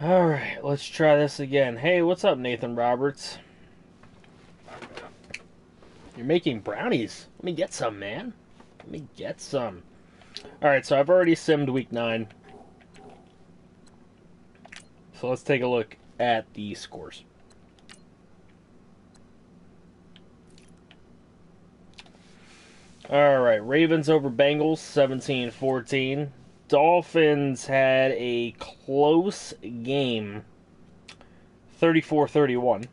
Alright, let's try this again. Hey, what's up, Nathan Roberts? You're making brownies. Let me get some, man. Let me get some. Alright, so I've already simmed week 9. So let's take a look at the scores. Alright, Ravens over Bengals, 17-14. Dolphins had a close game, 34-31,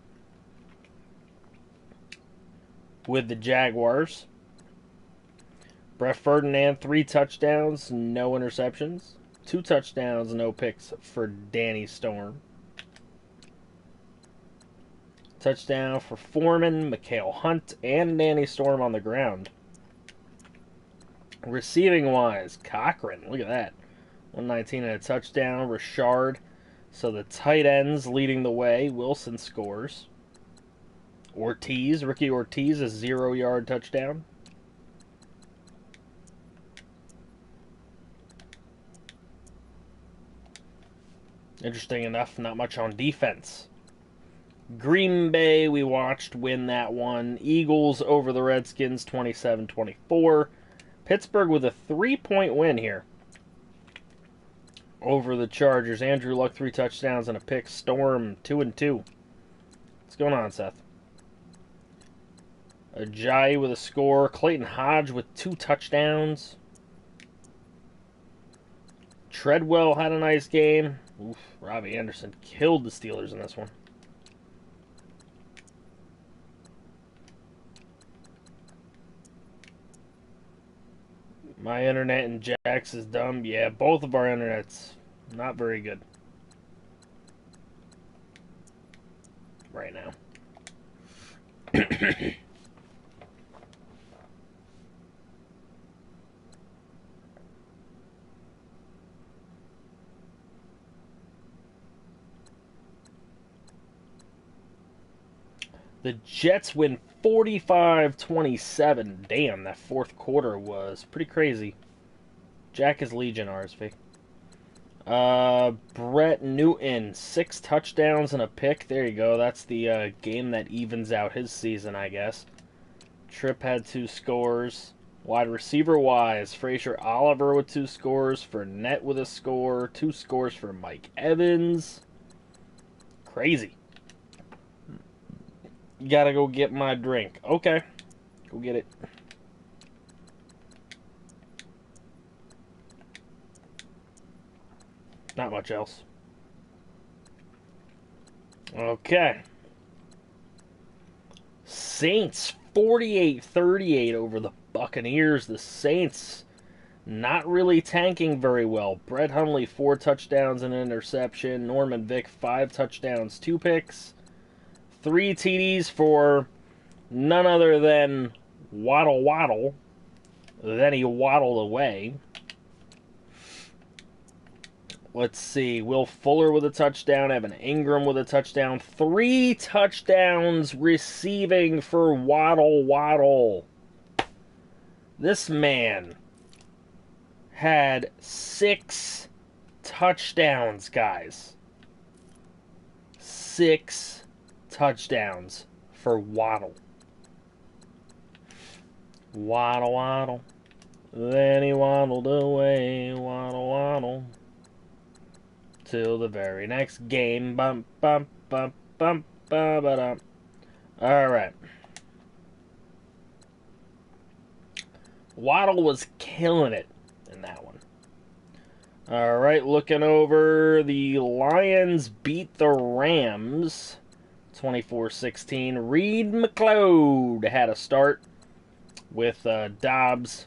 with the Jaguars. Brett Ferdinand, 3 touchdowns, no interceptions. 2 touchdowns, no picks for Danny Storm. Touchdown for Foreman, Mikael Hunt, and Danny Storm on the ground. Receiving-wise, Cochran, look at that. 119 and a touchdown. Richard. So the tight ends leading the way. Wilson scores. Ricky Ortiz, a 0-yard touchdown. Interesting enough, not much on defense. Green Bay, we watched win that one. Eagles over the Redskins, 27-24. Pittsburgh with a 3-point win here over the Chargers. Andrew Luck, 3 touchdowns and a pick. Storm, 2-2. What's going on, Seth? Ajayi with a score. Clayton Hodge with 2 touchdowns. Treadwell had a nice game. Oof, Robbie Anderson killed the Steelers in this one. My internet and Jack's is dumb. Yeah, both of our internets not very good right now. The Jets win 45-27. Damn, that fourth quarter was pretty crazy. Jack is Legion, RSV. Brett Newton, 6 touchdowns and a pick. There you go. That's the game that evens out his season, I guess. Tripp had 2 scores. Wide receiver-wise, Frazier Oliver with 2 scores. Fournette with a score. 2 scores for Mike Evans. Crazy. Gotta go get my drink. Okay. Go get it. Not much else. Okay. Saints 48-38 over the Buccaneers. The Saints not really tanking very well. Brett Hundley, 4 touchdowns and an interception. Norman Vick, 5 touchdowns, 2 picks. 3 TDs for none other than Waddle. Then he waddled away. Let's see. Will Fuller with a touchdown. Evan Ingram with a touchdown. 3 touchdowns receiving for Waddle. This man had 6 touchdowns, guys. 6 touchdowns for Waddle. Waddle. Then he waddled away. Waddle. Till the very next game. Bump. Alright. Waddle was killing it in that one. Alright, looking over. The Lions beat the Rams 24-16. Reed McLeod had a start with Dobbs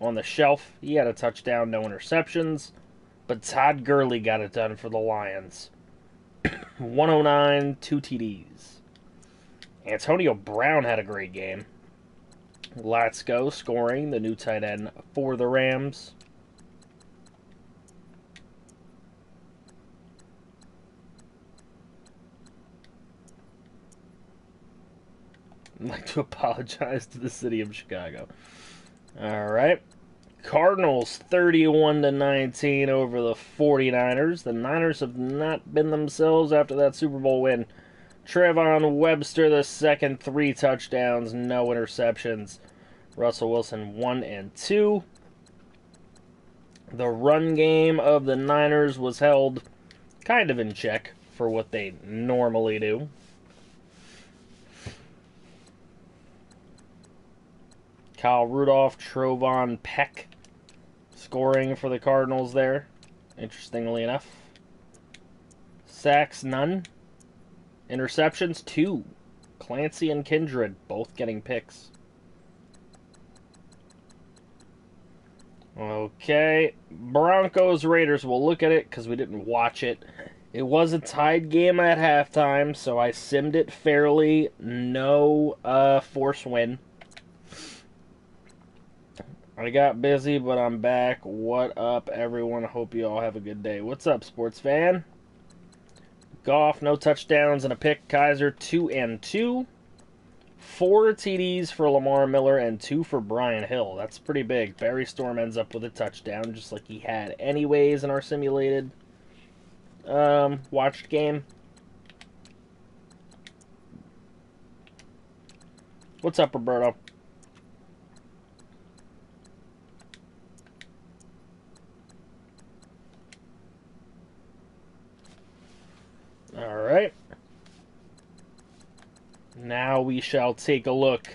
on the shelf. He had a touchdown, no interceptions. But Todd Gurley got it done for the Lions. 109, 2 TDs. Antonio Brown had a great game. Let's go, scoring, the new tight end for the Rams. I'd like to apologize to the city of Chicago. Alright. Cardinals 31-19 over the 49ers. The Niners have not been themselves after that Super Bowl win. Trevon Webster the second, 3 touchdowns, no interceptions. Russell Wilson 1 and 2. The run game of the Niners was held kind of in check for what they normally do. Kyle Rudolph, Trovon Peck scoring for the Cardinals there, interestingly enough. Sacks, none. Interceptions, 2. Clancy and Kindred both getting picks. Okay, Broncos Raiders. We'll look at it because we didn't watch it. It was a tied game at halftime, so I simmed it fairly. No force win. I got busy, but I'm back. What up, everyone? Hope you all have a good day. What's up, sports fan? Goff, no touchdowns and a pick. Kaiser, 2 and 2. 4 TDs for Lamar Miller and 2 for Brian Hill. That's pretty big. Barry Storm ends up with a touchdown, just like he had anyways in our simulated watched game. What's up, Roberto? All right. Now we shall take a look.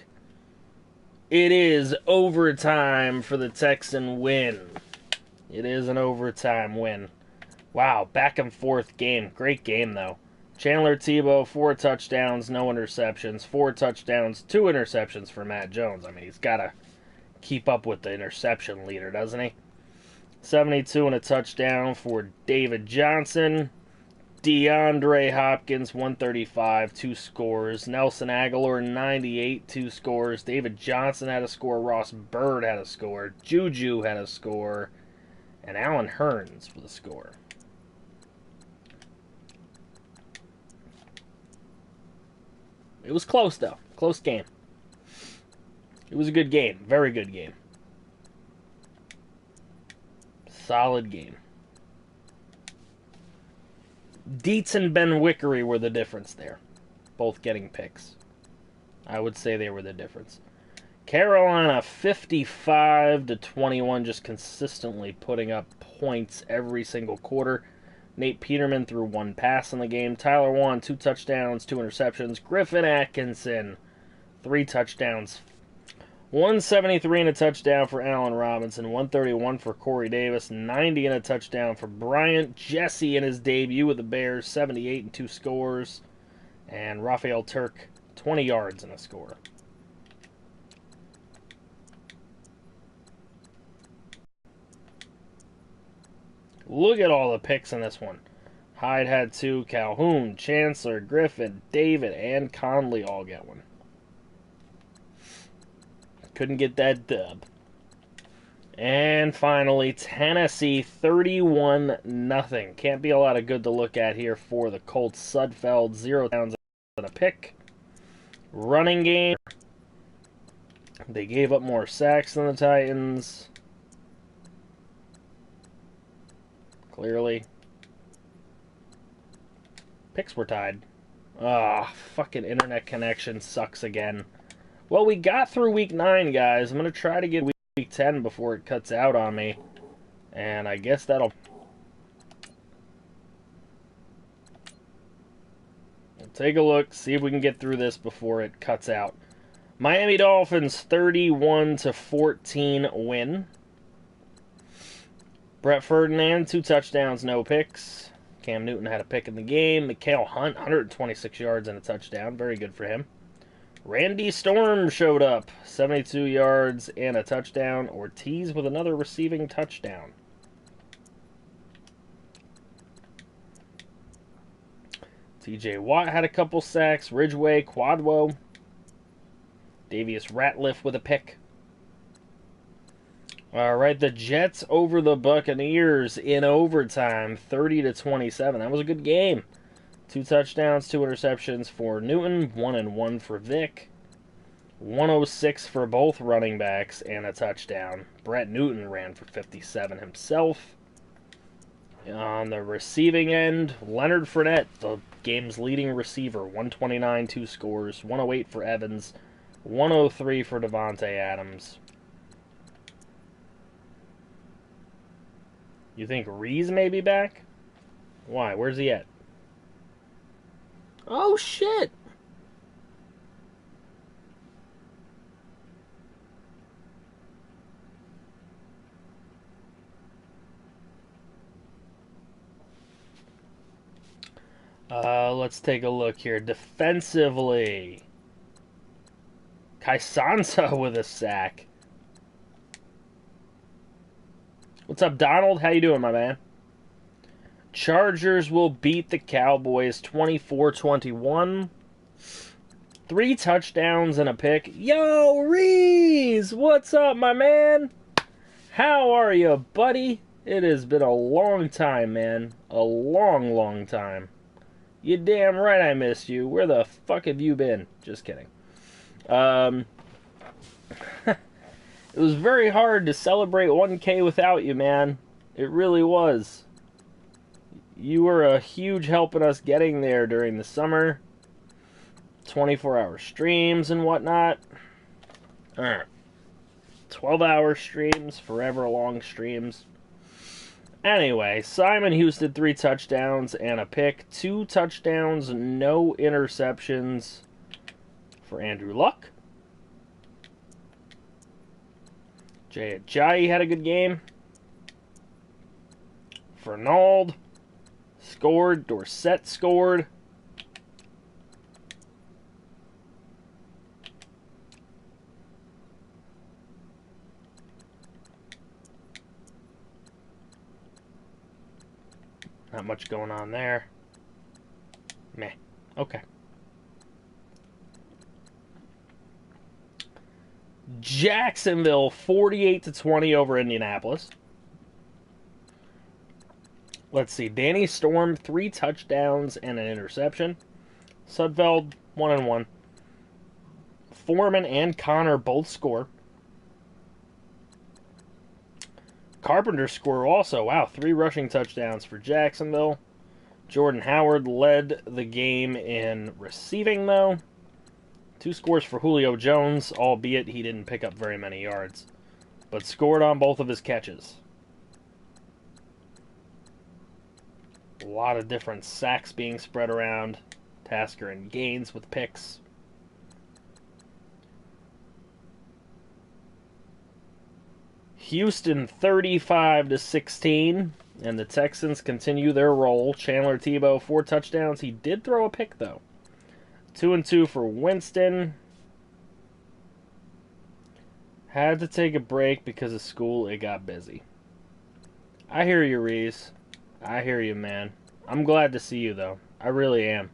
It is overtime for the Texan win. It is an overtime win. Wow, back and forth game. Great game, though. Chandler Tebow, 4 touchdowns, no interceptions. 4 touchdowns, 2 interceptions for Matt Jones. I mean, he's got to keep up with the interception leader, doesn't he? 72 and a touchdown for David Johnson. DeAndre Hopkins, 135, 2 scores. Nelson Aguilar, 98, 2 scores. David Johnson had a score. Ross Byrd had a score. Juju had a score. And Alan Hearns with a score. It was close, though. Close game. It was a good game. Very good game. Solid game. Dietz and Ben Wickery were the difference there. Both getting picks. I would say they were the difference. Carolina 55-21, just consistently putting up points every single quarter. Nate Peterman threw 1 pass in the game. Tyler Warren, 2 touchdowns, 2 interceptions. Griffin Atkinson, 3 touchdowns. 173 and a touchdown for Allen Robinson. 131 for Corey Davis. 90 and a touchdown for Bryant Jesse in his debut with the Bears. 78 and 2 scores. And Rafael Turk, 20 yards and a score. Look at all the picks in this one. Hyde had 2. Calhoun, Chancellor, Griffin, David, and Conley all get 1. Couldn't get that dub. And finally, Tennessee 31-0. Can't be a lot of good to look at here for the Colts. Sudfeld, 0 downs and a pick. Running game. They gave up more sacks than the Titans. Clearly. Picks were tied. Ah, fucking internet connection sucks again. Well, we got through week 9, guys. I'm going to try to get week 10 before it cuts out on me. And I guess that'll... We'll take a look, see if we can get through this before it cuts out. Miami Dolphins 31-14 win. Brett Ferdinand, 2 touchdowns, no picks. Cam Newton had a pick in the game. Mikael Hunt, 126 yards and a touchdown. Very good for him. Randy Storm showed up, 72 yards and a touchdown. Ortiz with another receiving touchdown. TJ Watt had a couple sacks. Ridgeway, Quadwo. Davius Ratliff with a pick. All right, the Jets over the Buccaneers in overtime, 30-27. That was a good game. 2 touchdowns, 2 interceptions for Newton, 1 and 1 for Vic. 106 for both running backs and a touchdown. Brett Newton ran for 57 himself. On the receiving end, Leonard Fournette, the game's leading receiver, 129, 2 scores, 108 for Evans, 103 for Devontae Adams. You think Reese may be back? Why? Where's he at? Oh, shit! Let's take a look here. Defensively, Kai Sansa with a sack. What's up, Donald? How you doing, my man? Chargers will beat the Cowboys 24-21. 3 touchdowns and a pick. Yo, Reese! What's up, my man? How are you, buddy? It has been a long time, man. A long, long time. You damn right I missed you. Where the fuck have you been? Just kidding. It was very hard to celebrate 1K without you, man. It really was. You were a huge help in us getting there during the summer. 24-hour streams and whatnot. 12-hour streams, forever long streams. Anyway, Simon Houston, 3 touchdowns and a pick. 2 touchdowns, no interceptions for Andrew Luck. Jay Ajayi had a good game. Fernald scored. Dorsett scored. Not much going on there. Meh. Okay. Jacksonville 48-20 over Indianapolis. Let's see. Danny Storm, 3 touchdowns and an interception. Sudfeld, 1-1. Foreman and Connor both score. Carpenter scored also. Wow, 3 rushing touchdowns for Jacksonville. Jordan Howard led the game in receiving, though. 2 scores for Julio Jones, albeit he didn't pick up very many yards, but scored on both of his catches. A lot of different sacks being spread around. Tasker and Gaines with picks. Houston 35-16, and the Texans continue their roll. Chandler Tebow, 4 touchdowns. He did throw a pick, though. 2-2 for Winston. Had to take a break because of school. It got busy. I hear you, Reese. I hear you, man. I'm glad to see you, though. I really am.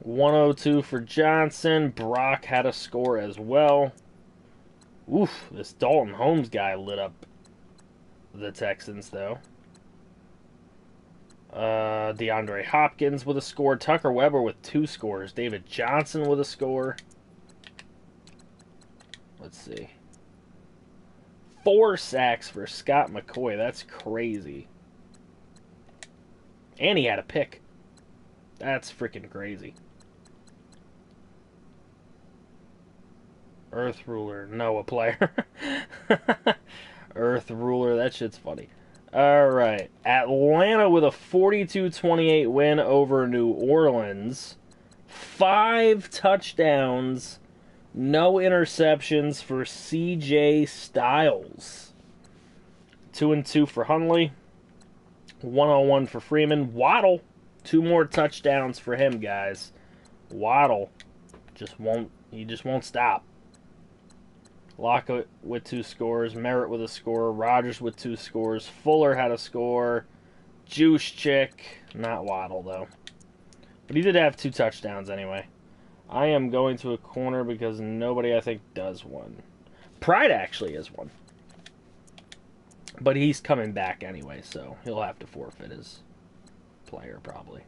102 for Johnson. Brock had a score as well. Oof, this Dalton Holmes guy lit up the Texans, though. DeAndre Hopkins with a score. Tucker Weber with 2 scores. David Johnson with a score. Let's see. 4 sacks for Scott McCoy. That's crazy. And he had a pick. That's freaking crazy. Earth Ruler, no, a player. Earth Ruler, that shit's funny. Alright, Atlanta with a 42-28 win over New Orleans. 5 touchdowns, no interceptions for CJ Styles. 2-2 for Hundley. 1-1 for Freeman. Waddle, 2 more touchdowns for him, guys. Waddle just won't stop. Lockett with 2 scores. Merritt with a score. Rogers with 2 scores. Fuller had a score. Juice Chick. Not Waddle, though. But he did have 2 touchdowns anyway. I am going to a corner because nobody, I think, does one. Pride actually is one. But he's coming back anyway, so he'll have to forfeit his player, probably.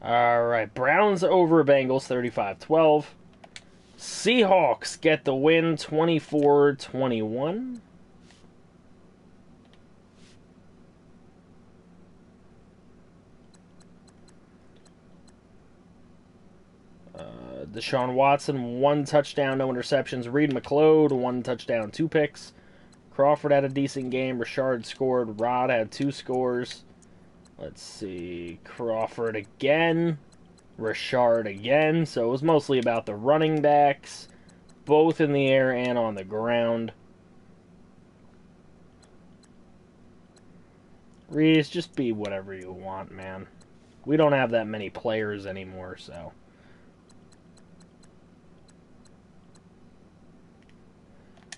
All right, Browns over Bengals 35-12. Seahawks get the win 24-21. Deshaun Watson, 1 touchdown, no interceptions. Reed McLeod, 1 touchdown, 2 picks. Crawford had a decent game. Richard scored. Rod had 2 scores. Let's see. Crawford again. Richard again. So it was mostly about the running backs, both in the air and on the ground. Reese, just be whatever you want, man. We don't have that many players anymore, so.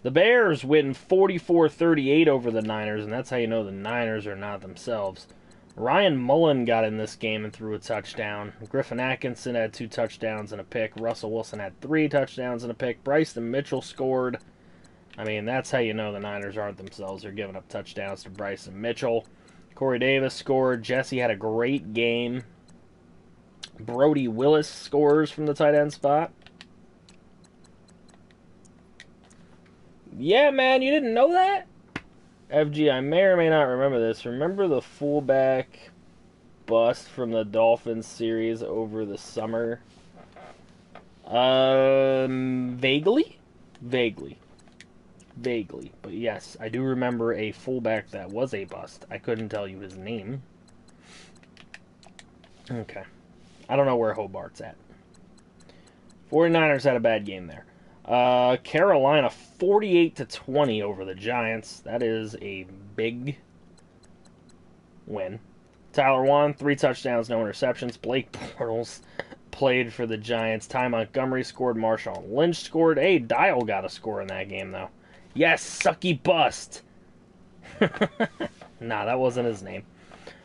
The Bears win 44-38 over the Niners, and that's how you know the Niners are not themselves. Ryan Mullen got in this game and threw a touchdown. Griffin Atkinson had 2 touchdowns and a pick. Russell Wilson had 3 touchdowns and a pick. Bryson Mitchell scored. I mean, that's how you know the Niners aren't themselves. They're giving up touchdowns to Bryson Mitchell. Corey Davis scored. Jesse had a great game. Brody Willis scores from the tight end spot. Yeah, man, you didn't know that? FG, I may or may not remember this. Remember the fullback bust from the Dolphins series over the summer? Vaguely? Vaguely. But yes, I do remember a fullback that was a bust. I couldn't tell you his name. Okay. I don't know where Hobart's at. 49ers had a bad game there. Carolina 48-20 over the Giants. That is a big win. Tyler won, 3 touchdowns, no interceptions. Blake Bortles played for the Giants. Ty Montgomery scored. Marshawn Lynch scored. Hey, Dial got a score in that game, though. Yes, sucky bust. Nah, that wasn't his name.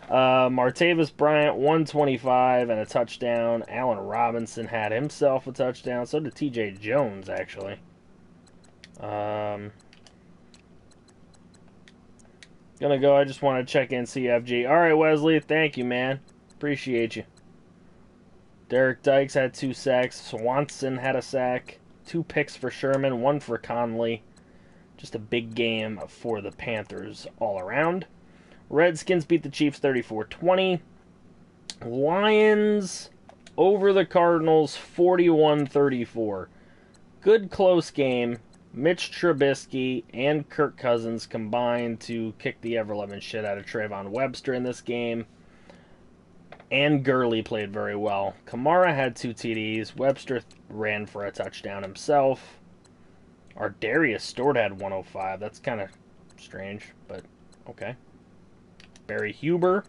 Martavis Bryant, 125 and a touchdown. Allen Robinson had himself a touchdown. So did TJ Jones, actually. Gonna go. I just want to check in CFG. All right, Wesley. Thank you, man. Appreciate you. Derek Dykes had 2 sacks. Swanson had a sack. 2 picks for Sherman. 1 for Conley. Just a big game for the Panthers all around. Redskins beat the Chiefs 34-20. Lions over the Cardinals 41-34. Good close game. Mitch Trubisky and Kirk Cousins combined to kick the ever-loving shit out of Trayvon Webster in this game. And Gurley played very well. Kamara had 2 TDs. Webster ran for a touchdown himself. Ardarius Stewart had 105. That's kind of strange, but okay. Barry Huber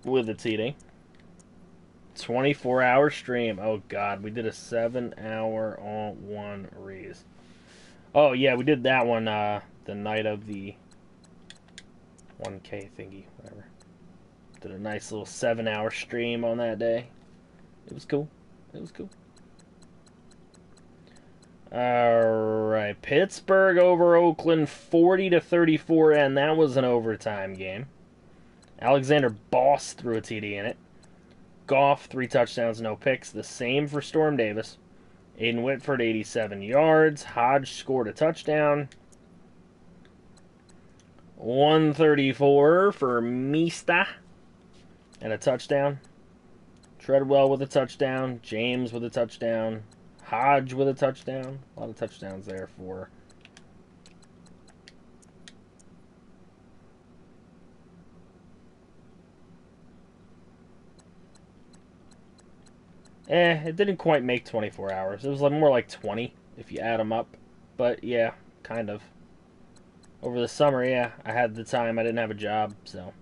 with a TD. 24-hour stream. Oh, God. We did a 7-hour on one Rees. Oh, yeah. We did that one the night of the 1K thingy. Whatever. Did a nice little 7-hour stream on that day. It was cool. It was cool. Alright, Pittsburgh over Oakland 40-34, and that was an overtime game. Alexander Boss threw a TD in it. Goff, 3 touchdowns, no picks. The same for Storm Davis. Aiden Whitford, 87 yards. Hodge scored a touchdown. 134 for Mista and a touchdown. Treadwell with a touchdown. James with a touchdown. Hodge with a touchdown. A lot of touchdowns there for it didn't quite make 24 hours. It was like more like 20 if you add them up. But yeah, kind of. Over the summer, yeah, I had the time. I didn't have a job, so.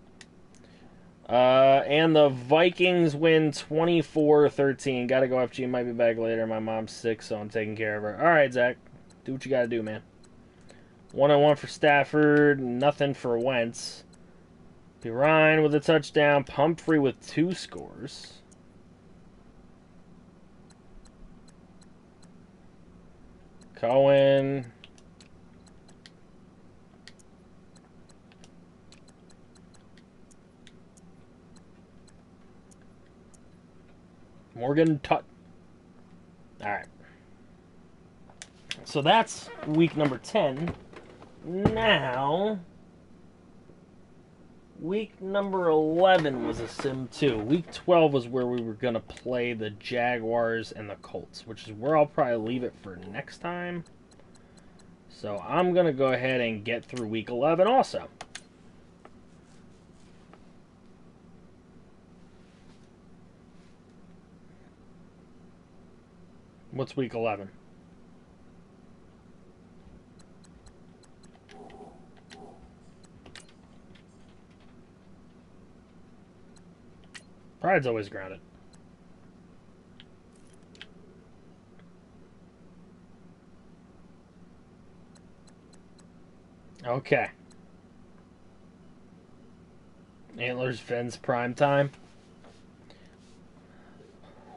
And the Vikings win 24-13. Gotta go, FG. Might be back later. My mom's sick, so I'm taking care of her. Alright, Zach. Do what you gotta do, man. 1-on-1 for Stafford. Nothing for Wentz. Pirine with a touchdown. Pumphrey with 2 scores. Cohen. Morgan Tut. All right. So that's week number 10. Now, week number 11 was a sim 2. Week 12 was where we were going to play the Jaguars and the Colts, which is where I'll probably leave it for next time. So I'm going to go ahead and get through week 11 also. What's week 11? Pride's always grounded. Okay. Antlers, Fins, prime time.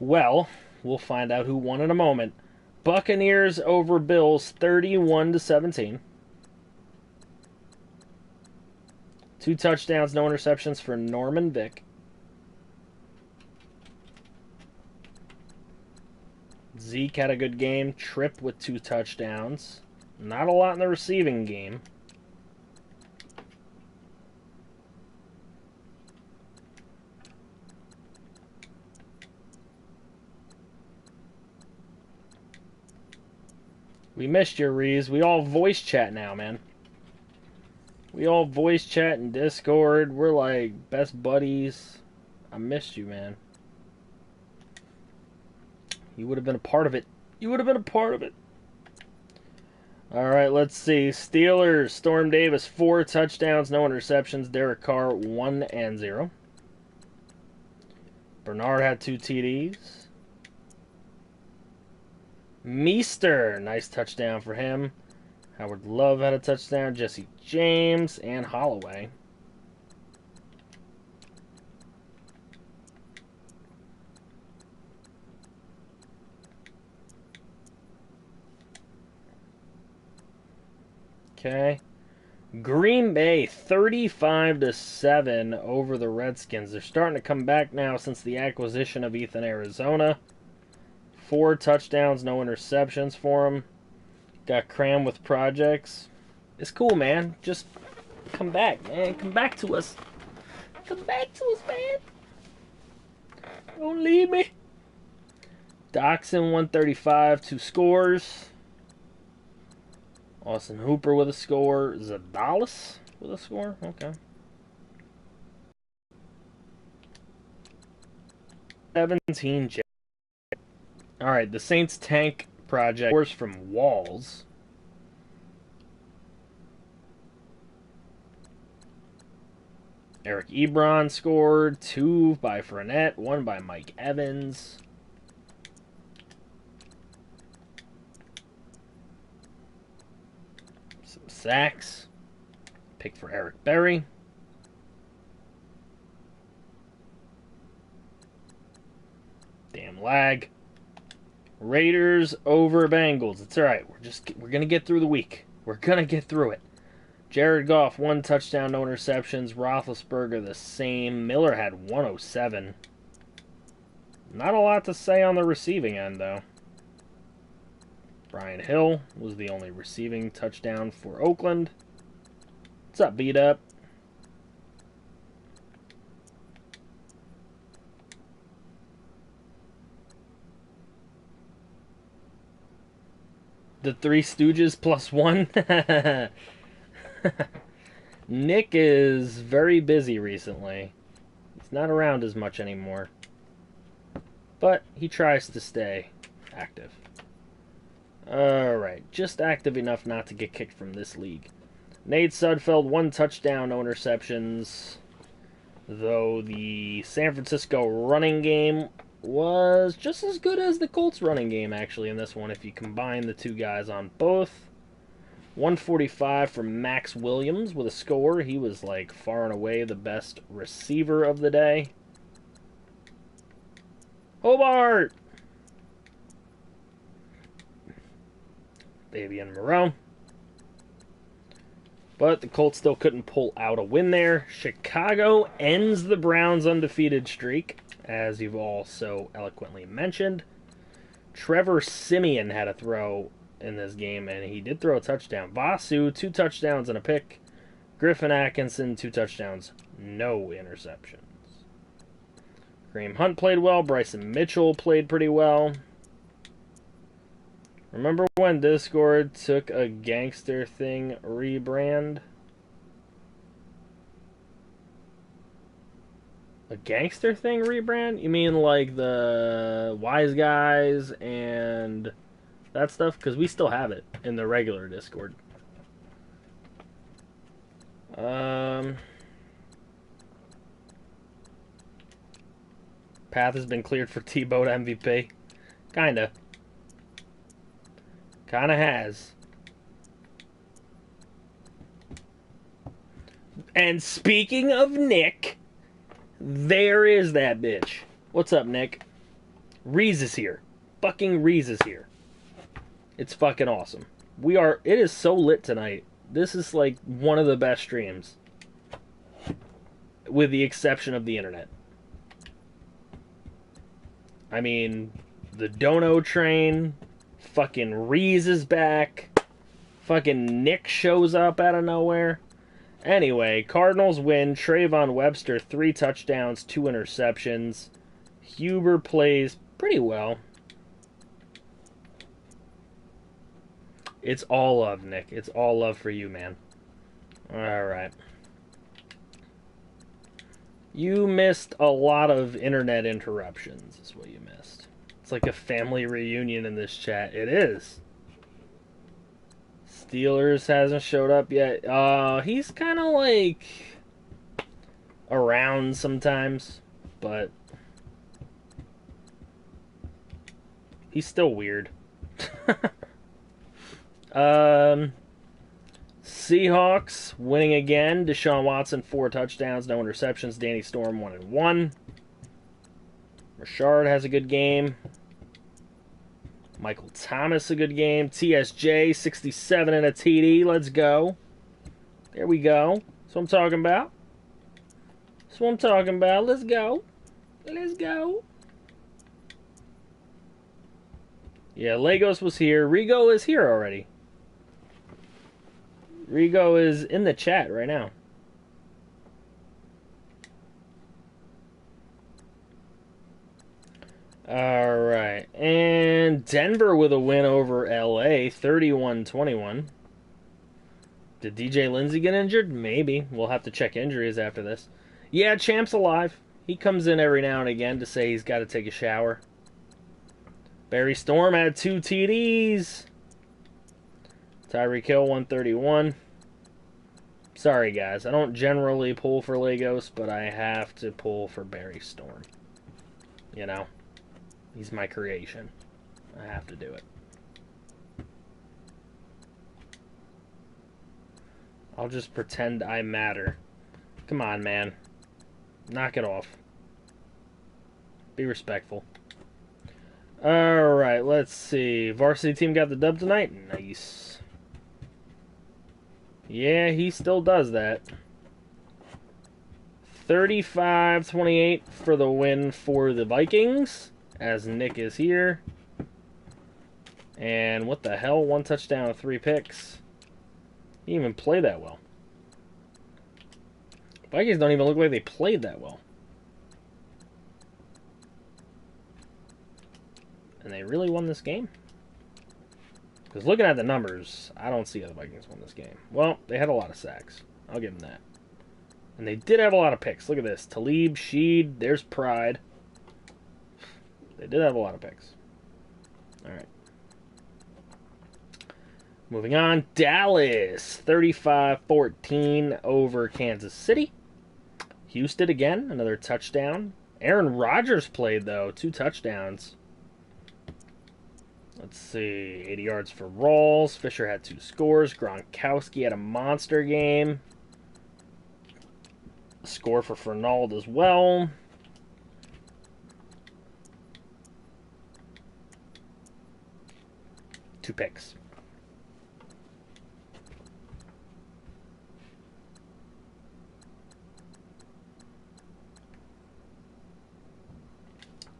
Well, we'll find out who won in a moment. Buccaneers over Bills, 31-17. 2 touchdowns, no interceptions for Norman Vick. Zeke had a good game. Tripp with 2 touchdowns. Not a lot in the receiving game. We missed you, Reese. We all voice chat now, man. We all voice chat in Discord. We're like best buddies. I missed you, man. You would have been a part of it. You would have been a part of it. All right, let's see. Steelers, Storm Davis, 4 touchdowns, no interceptions. Derek Carr, 1-0. Bernard had 2 TDs. Meester, nice touchdown for him. Howard Love had a touchdown. Jesse James and Holloway. Okay. Green Bay 35-7 over the Redskins. They're starting to come back now since the acquisition of Ethan Arizona. 4 touchdowns, no interceptions for him. Got crammed with projects. It's cool, man. Just come back, man. Come back to us. Come back to us, man. Don't leave me. Doxson 135, 2 scores. Austin Hooper with a score. Zadalis with a score. Okay. 17. All right, the Saints tank project. Scores from Walls. Eric Ebron scored. 2 by Fournette. 1 by Mike Evans. Sacks. Pick for Eric Berry. Damn lag. Raiders over Bengals. It's all right. We're gonna get through the week. We're gonna get through it. Jared Goff 1 touchdown, no interceptions. Roethlisberger the same. Miller had 107. Not a lot to say on the receiving end though. Brian Hill was the only receiving touchdown for Oakland. What's up, beat up? The Three Stooges +1. Nick is very busy recently. He's not around as much anymore. But he tries to stay active. Alright, just active enough not to get kicked from this league. Nate Sudfeld, 1 touchdown, no interceptions. Though the San Francisco running game was just as good as the Colts running game, actually, in this one, if you combine the 2 guys on both. 145 for Max Williams with a score. He was, like, far and away the best receiver of the day. Hobart! Fabian Moreau. But the Colts still couldn't pull out a win there. Chicago ends the Browns' undefeated streak, as you've all so eloquently mentioned. Trevor Siemian had a throw in this game, and he did throw a touchdown. Vasu, 2 touchdowns and a pick. Griffin Atkinson, 2 touchdowns, no interceptions. Kareem Hunt played well. Bryson Mitchell played pretty well. Remember when Discord took a Gangster Thing rebrand? A Gangster Thing rebrand? You mean like the Wise Guys and that stuff? Because we still have it in the regular Discord. Path has been cleared for T-Bow to MVP. Kinda has. And speaking of Nick, there is that bitch. What's up, Nick? Reese is here. Fucking Reese is here. It's fucking awesome. It is so lit tonight. This is like one of the best streams. With the exception of the internet. I mean, the Dono train, fucking Reese is back, fucking Nick shows up out of nowhere. Anyway, Cardinals win. Trayvon Webster, 3 touchdowns, 2 interceptions. Huber plays pretty well. It's all love, Nick. It's all love for you, man. Alright. You missed a lot of internet interruptions, is what you missed. It's like a family reunion in this chat. It is. Steelers hasn't showed up yet. He's kind of like around sometimes, but he's still weird. Seahawks winning again. Deshaun Watson, 4 touchdowns, no interceptions. Danny Storm, 1-1. Rashard has a good game. Michael Thomas, a good game. TSJ, 67 and a TD. Let's go. There we go. That's what I'm talking about. That's what I'm talking about. Let's go. Let's go. Yeah, Legos was here. Rigo is here already. Rigo is in the chat right now. Alright. And Denver with a win over LA, 31-21. Did DJ Lindsay get injured? Maybe. We'll have to check injuries after this. Yeah, Champ's alive. He comes in every now and again to say he's got to take a shower. Barry Storm had 2 TDs. Tyreek Hill, 131. Sorry, guys. I don't generally pull for Legos, but I have to pull for Barry Storm. You know? He's my creation. I have to do it. I'll just pretend I matter. Come on, man. Knock it off. Be respectful. Alright, let's see. Varsity team got the dub tonight? Nice. Yeah, he still does that. 35-28 for the win for the Vikings, as Nick is here. And what the hell? 1 touchdown, 3 picks. He didn't even play that well. Vikings don't even look like they played that well. And they really won this game? Because looking at the numbers, I don't see how the Vikings won this game. Well, they had a lot of sacks. I'll give them that. And they did have a lot of picks. Look at this. Talib, Sheed, there's Pride. They did have a lot of picks. Alright. Moving on. Dallas, 35-14 over Kansas City. Houston again, another touchdown. Aaron Rodgers played, though. 2 touchdowns. Let's see. 80 yards for Rawls. Fisher had 2 scores. Gronkowski had a monster game. A score for Fernald as well. Two picks.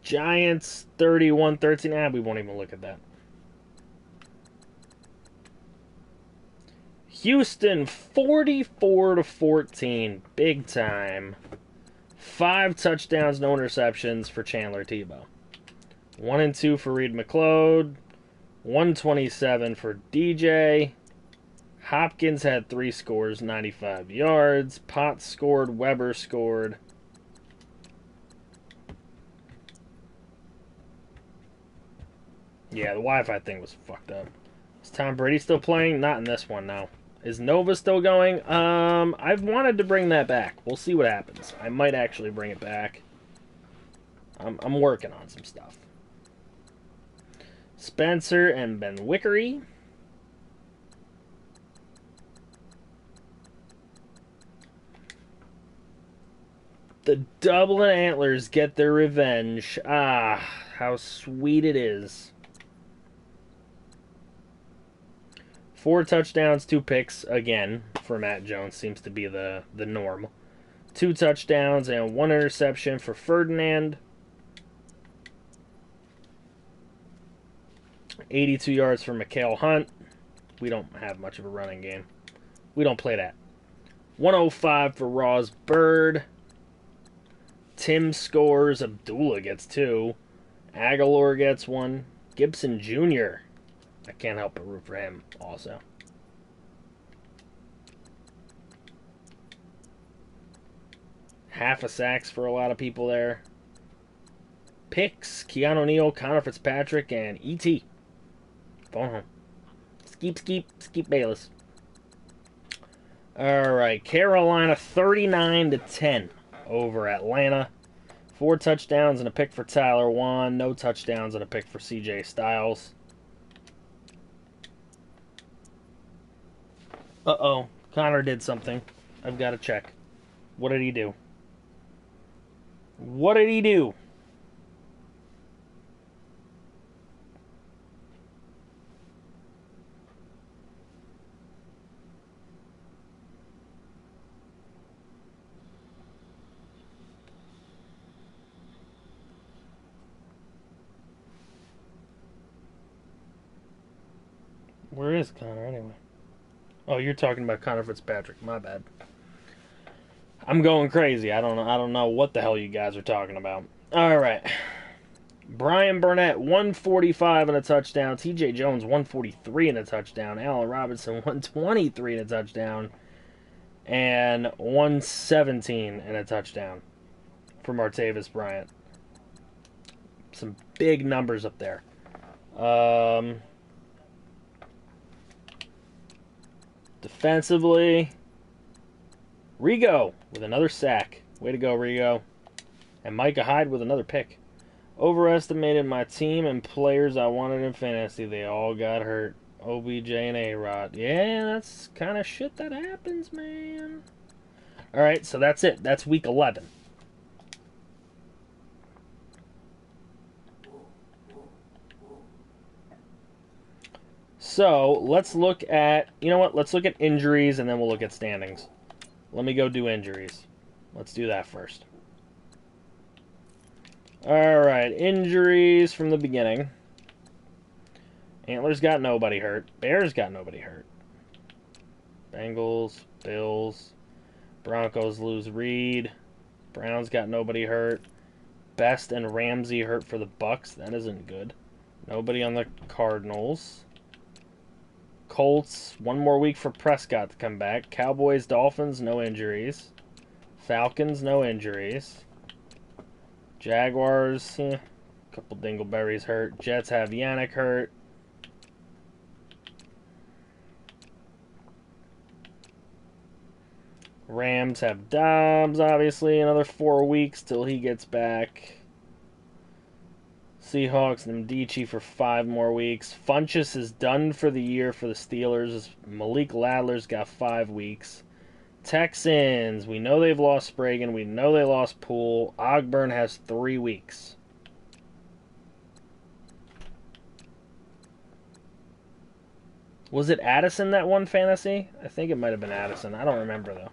Giants 31-13. We won't even look at that. Houston 44-14. Big time. 5 touchdowns, no interceptions for Chandler Tebow. 1 and 2 for Reed McLeod. 127 for DJ. Hopkins had 3 scores, 95 yards. Potts scored. Weber scored. Yeah, the Wi-Fi thing was fucked up. Is Tom Brady still playing? Not in this one, no. Is Nova still going? I've wanted to bring that back. We'll see what happens. I might actually bring it back. I'm working on some stuff. Spencer and Ben Wickery. The Dublin Antlers get their revenge. Ah, how sweet it is. 4 touchdowns, 2 picks, again, for Matt Jones. Seems to be the norm. 2 touchdowns and 1 interception for Ferdinand. 82 yards for Mikael Hunt. We don't have much of a running game. We don't play that. 105 for Ross Bird. Tim scores. Abdullah gets 2. Aguilar gets 1. Gibson Jr. I can't help but root for him also. Half a sacks for a lot of people there. Picks, Keanu Neal, Connor Fitzpatrick, and E.T. Phone home. Skeep Bayless. Alright, Carolina 39-10 over Atlanta. 4 touchdowns and a pick for Tyler Wan. No touchdowns and a pick for C.J. Styles. Uh-oh. Connor did something. I've got to check. What did he do? What did he do? Where is Connor anyway? Oh, you're talking about Connor Fitzpatrick. My bad. I'm going crazy. I don't know what the hell you guys are talking about. All right. Brian Burnett 145 and a touchdown. T.J. Jones 143 and a touchdown. Allen Robinson 123 and a touchdown. And 117 and a touchdown for Martavis Bryant. Some big numbers up there. Defensively, Rigo with another sack. Way to go, Rigo. And Micah Hyde with another pick. Overestimated my team and players I wanted in fantasy. They all got hurt. OBJ and A-Rod. Yeah, that's kind of shit that happens, man. Alright, so that's it. That's week 11. So, let's look at, you know what, let's look at injuries and then we'll look at standings. Let me go do injuries. Let's do that first. Alright, injuries from the beginning. Antlers got nobody hurt. Bears got nobody hurt. Bengals, Bills, Broncos lose Reed. Browns got nobody hurt. Best and Ramsey hurt for the Bucks. That isn't good. Nobody on the Cardinals. Colts, 1 more week for Prescott to come back. Cowboys, Dolphins, no injuries. Falcons, no injuries. Jaguars, a couple dingleberries hurt. Jets have Yannick hurt. Rams have Dobbs, obviously, another 4 weeks till he gets back. Seahawks and Medici for 5 more weeks. Funchess is done for the year for the Steelers. Malik Ladler's got 5 weeks. Texans, we know they've lost Spragan. We know they lost Poole. Ogburn has 3 weeks. Was it Addison that won fantasy? I think it might have been Addison. I don't remember, though.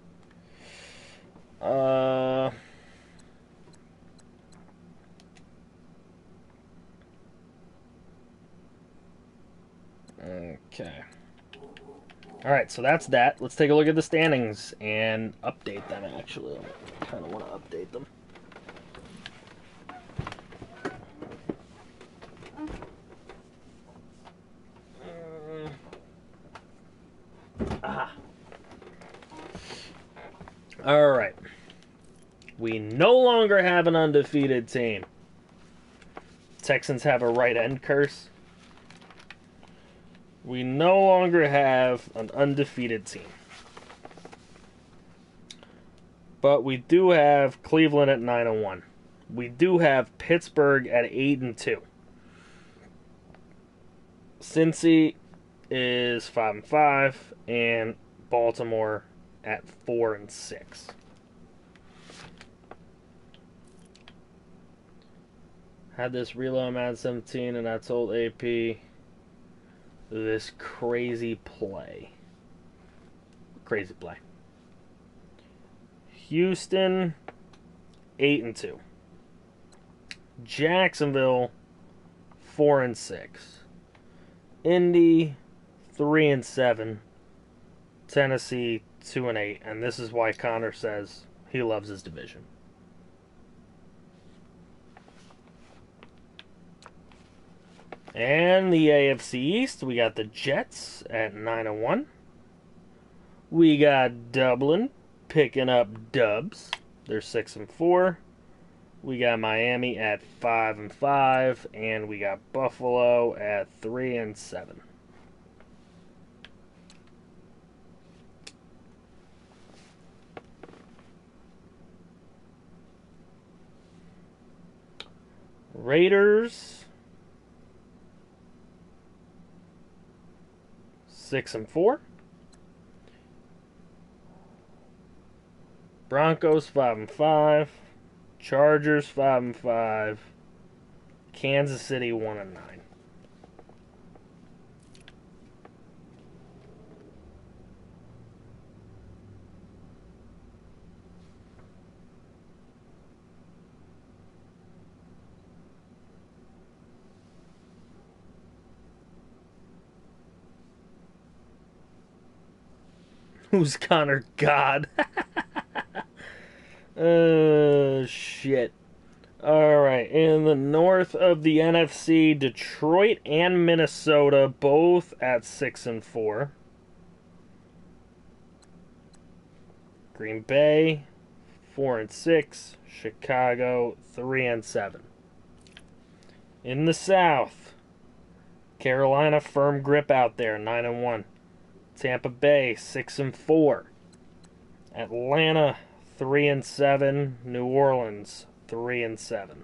Okay. Alright, so that's that. Let's take a look at the standings and update them, actually. I kind of want to update them. Alright. We no longer have an undefeated team. Texans have a right end curse. We no longer have an undefeated team. But we do have Cleveland at 9-1. We do have Pittsburgh at 8-2. Cincy is 5-5, and Baltimore at 4-6. Had this reload Madden 17, and I told AP this crazy play. Crazy play. Houston 8-2. Jacksonville 4-6. Indy 3-7. Tennessee 2-8. And this is why Connor says he loves his division. And the AFC East, we got the Jets at 9-1. We got Dublin picking up dubs. They're 6-4. We got Miami at 5-5, and we got Buffalo at 3-7. Raiders 6-4. Broncos 5-5. Chargers 5-5. Kansas City 1-9. Who's Connor God? Shit. Alright, in the north of the NFC, Detroit and Minnesota both at 6-4. Green Bay 4-6. Chicago 3-7. In the south, Carolina firm grip out there, 9-1. Tampa Bay 6-4. Atlanta 3-7. New Orleans 3-7.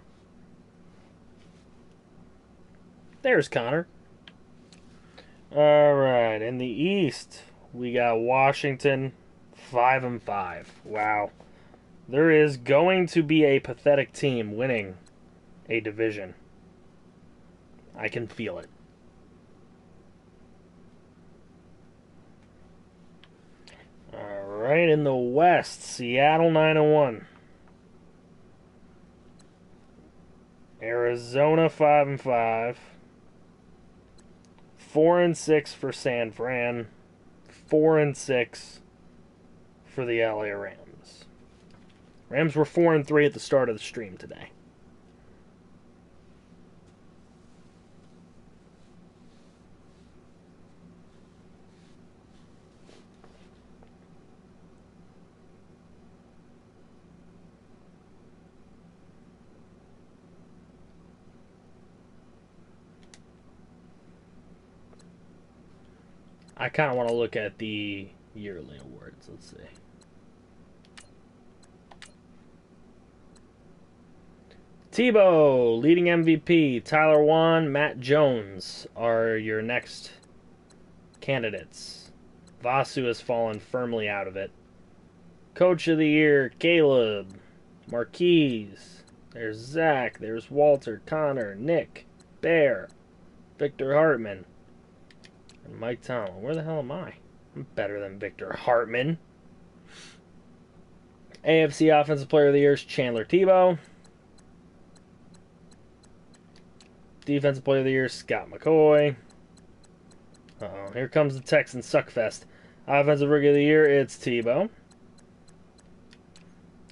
There's Connor. Alright, in the East, we got Washington 5-5. Wow. There is going to be a pathetic team winning a division. I can feel it. Alright, in the West, Seattle 9-1. Arizona 5-5. 4-6 for San Fran. 4-6 for the LA Rams. Rams were 4-3 at the start of the stream today. I kind of want to look at the yearly awards. Let's see. Tebow, leading MVP. Tyler Wan, Matt Jones are your next candidates. Vasu has fallen firmly out of it. Coach of the Year, Caleb. Marquise. There's Zach. There's Walter, Connor, Nick, Bear, Victor Hartman, and Mike Tomlin. Where the hell am I? I'm better than Victor Hartman. AFC Offensive Player of the Year is Chandler Tebow. Defensive Player of the Year, Scott McCoy. Uh-oh. Here comes the Texans Suckfest. Offensive Rookie of the Year, it's Tebow.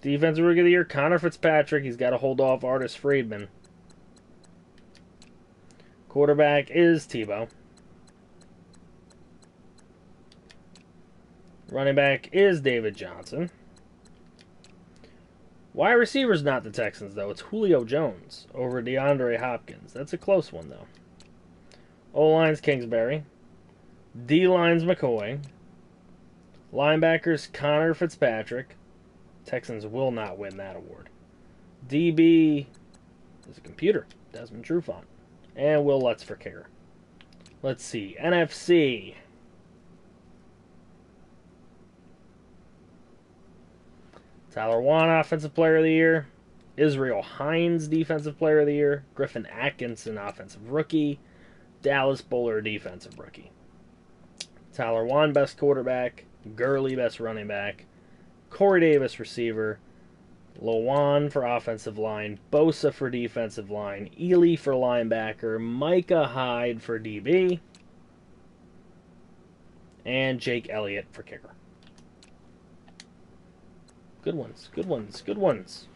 Defensive Rookie of the Year, Connor Fitzpatrick. He's got to hold off Artis Friedman. Quarterback is Tebow. Running back is David Johnson. Wide receiver's not the Texans, though. It's Julio Jones over DeAndre Hopkins. That's a close one, though. O-line's Kingsbury. D-line's McCoy. Linebackers Connor Fitzpatrick. Texans will not win that award. DB is a computer. Desmond Trufant. And Will Lutz for kicker. Let's see. NFC. Tyler Wan, Offensive Player of the Year. Israel Hines, Defensive Player of the Year. Griffin Atkinson, Offensive Rookie. Dallas Buller, Defensive Rookie. Tyler Wan, Best Quarterback. Gurley, Best Running Back. Corey Davis, Receiver. Lawan for Offensive Line. Bosa for Defensive Line. Ely for Linebacker. Micah Hyde for DB. And Jake Elliott for kicker. Good ones, good ones, good ones.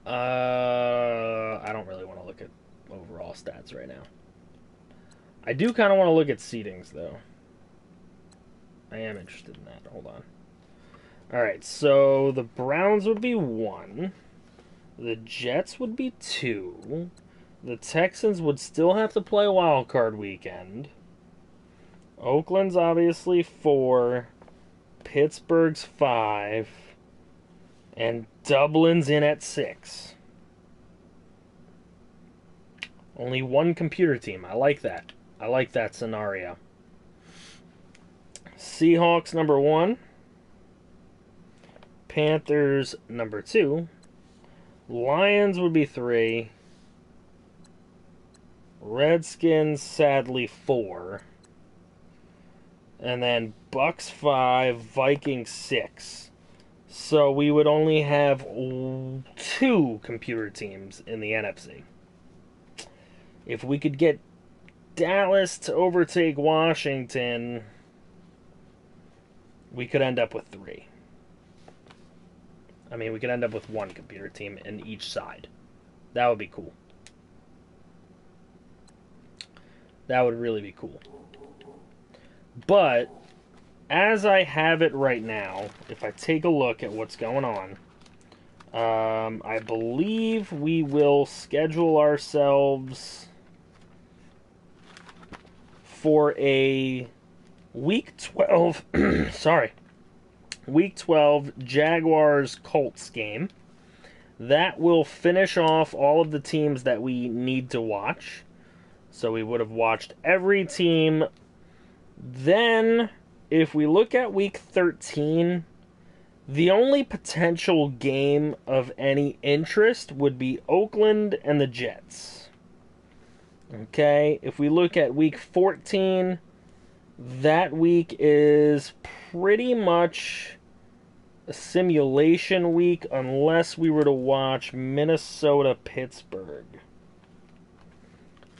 I don't really want to look at overall stats right now. I do kind of want to look at seedings, though. I am interested in that. Hold on. Alright, so the Browns would be 1. The Jets would be 2. The Texans would still have to play Wild Card Weekend. Oakland's obviously 4. Pittsburgh's 5. And Dublin's in at 6. Only one computer team. I like that. I like that scenario. Seahawks number 1. Panthers number 2. Lions would be 3. Redskins sadly 4. And then Bucks 5, Vikings 6. So we would only have 2 computer teams in the NFC. If we could get Dallas to overtake Washington, we could end up with 3. I mean, we could end up with 1 computer team in each side. That would be cool. That would really be cool. But, as I have it right now, if I take a look at what's going on, I believe we will schedule ourselves for a Week 12, Week 12 Jaguars-Colts game. That will finish off all of the teams that we need to watch. So we would have watched every team. Then, if we look at Week 13, the only potential game of any interest would be Oakland and the Jets. Okay, if we look at Week 14, that week is pretty much a simulation week unless we were to watch Minnesota-Pittsburgh.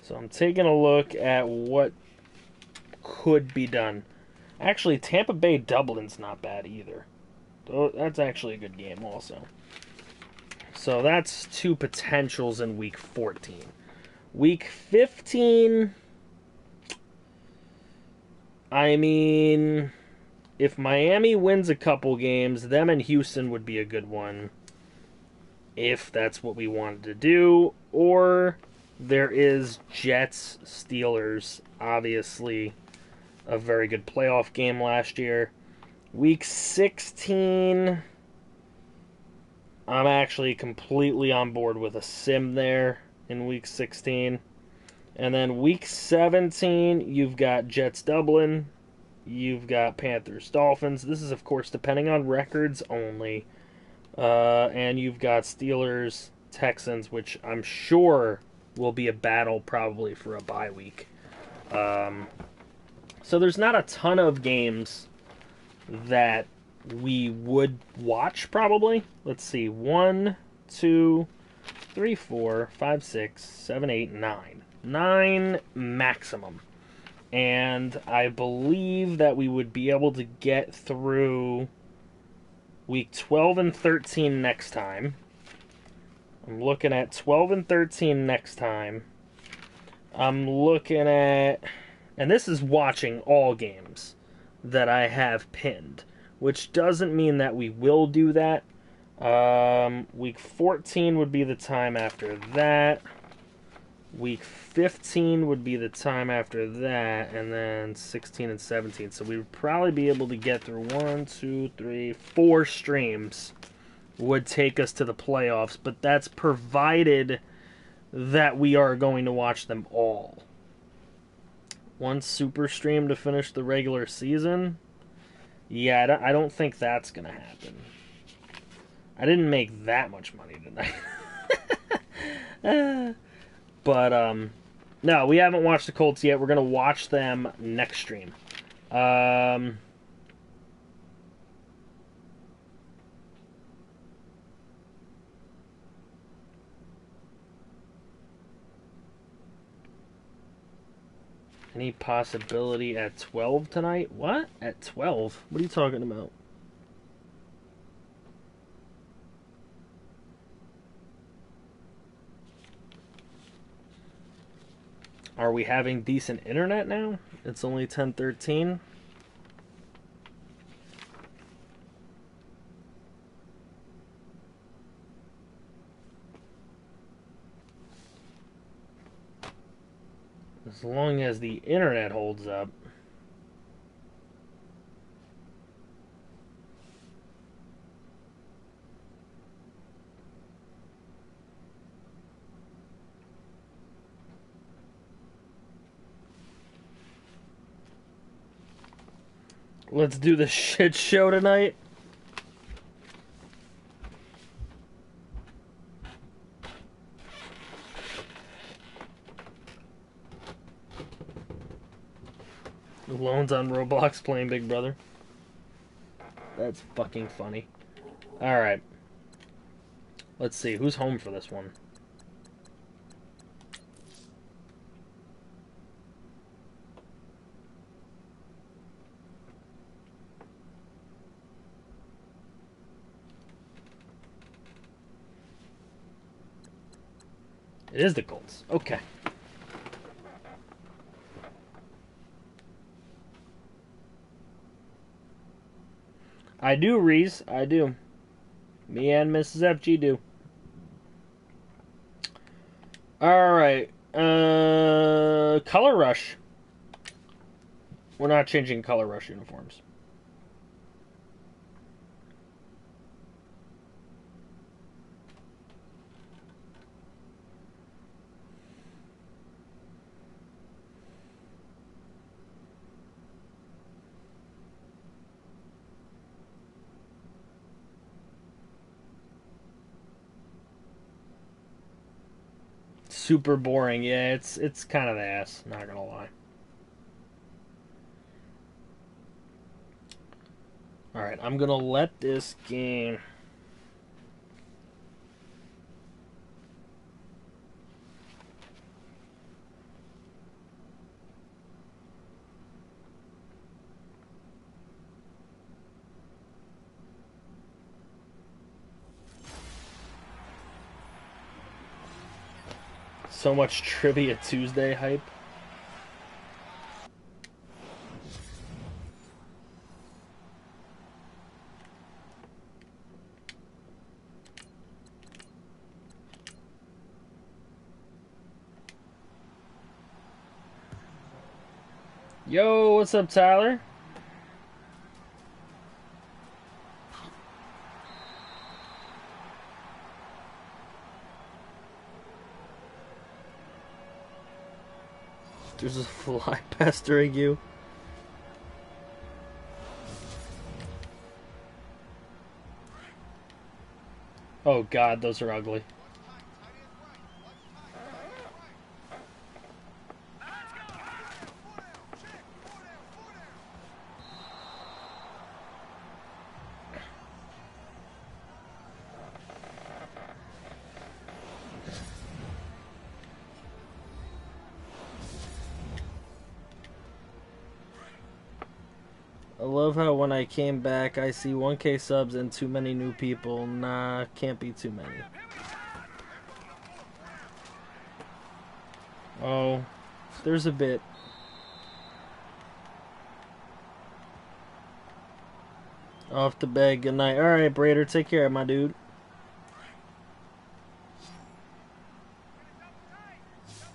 So I'm taking a look at what could be done. Actually, Tampa Bay Dublin's not bad either. That's actually a good game also. So that's 2 potentials in Week 14. Week 15, I mean, if Miami wins a couple games, them and Houston would be a good one. If that's what we wanted to do. Or there is Jets, Steelers, obviously a very good playoff game last year. Week 16, I'm actually completely on board with a sim there in Week 16. And then Week 17, you've got Jets Dublin, you've got Panthers Dolphins. This is, of course, depending on records only. And you've got Steelers Texans, which I'm sure will be a battle probably for a bye week. So there's not a ton of games that we would watch probably. Let's see. 1, 2, 3, 4, 5, 6, 7, 8, 9. 9 maximum. And I believe that we would be able to get through week 12 and 13 next time. I'm looking at 12 and 13 next time. I'm looking at... And this is watching all games that I have pinned, which doesn't mean that we will do that. Week 14 would be the time after that. Week 15 would be the time after that, and then 16 and 17. So we would probably be able to get through 4 streams would take us to the playoffs, but that's provided that we are going to watch them all. One super stream to finish the regular season? Yeah, I don't think that's going to happen. I didn't make that much money tonight. But, no, we haven't watched the Colts yet. We're going to watch them next stream. Any possibility at 12 tonight? What? At 12? What are you talking about? Are we having decent internet now? It's only 10:13. As long as the internet holds up. Let's do the shit show tonight. Loans on Roblox playing Big Brother. That's fucking funny. Alright. Let's see. Who's home for this one? It is the Colts. Okay. I do, Reese. I do. Me and Mrs. FG do. Alright. Color Rush. We're not changing Color Rush uniforms. Super boring. Yeah, it's kind of ass, not gonna lie. Alright, I'm gonna let this game... So much Trivia Tuesday hype. Yo, what's up, Tyler? There's a fly pestering you. Oh god, those are ugly. love how when I came back, I see 1K subs and too many new people. Nah, can't be too many. Oh, there's a bit. Off to bed. Good night. Alright, Brader. Take care, my dude.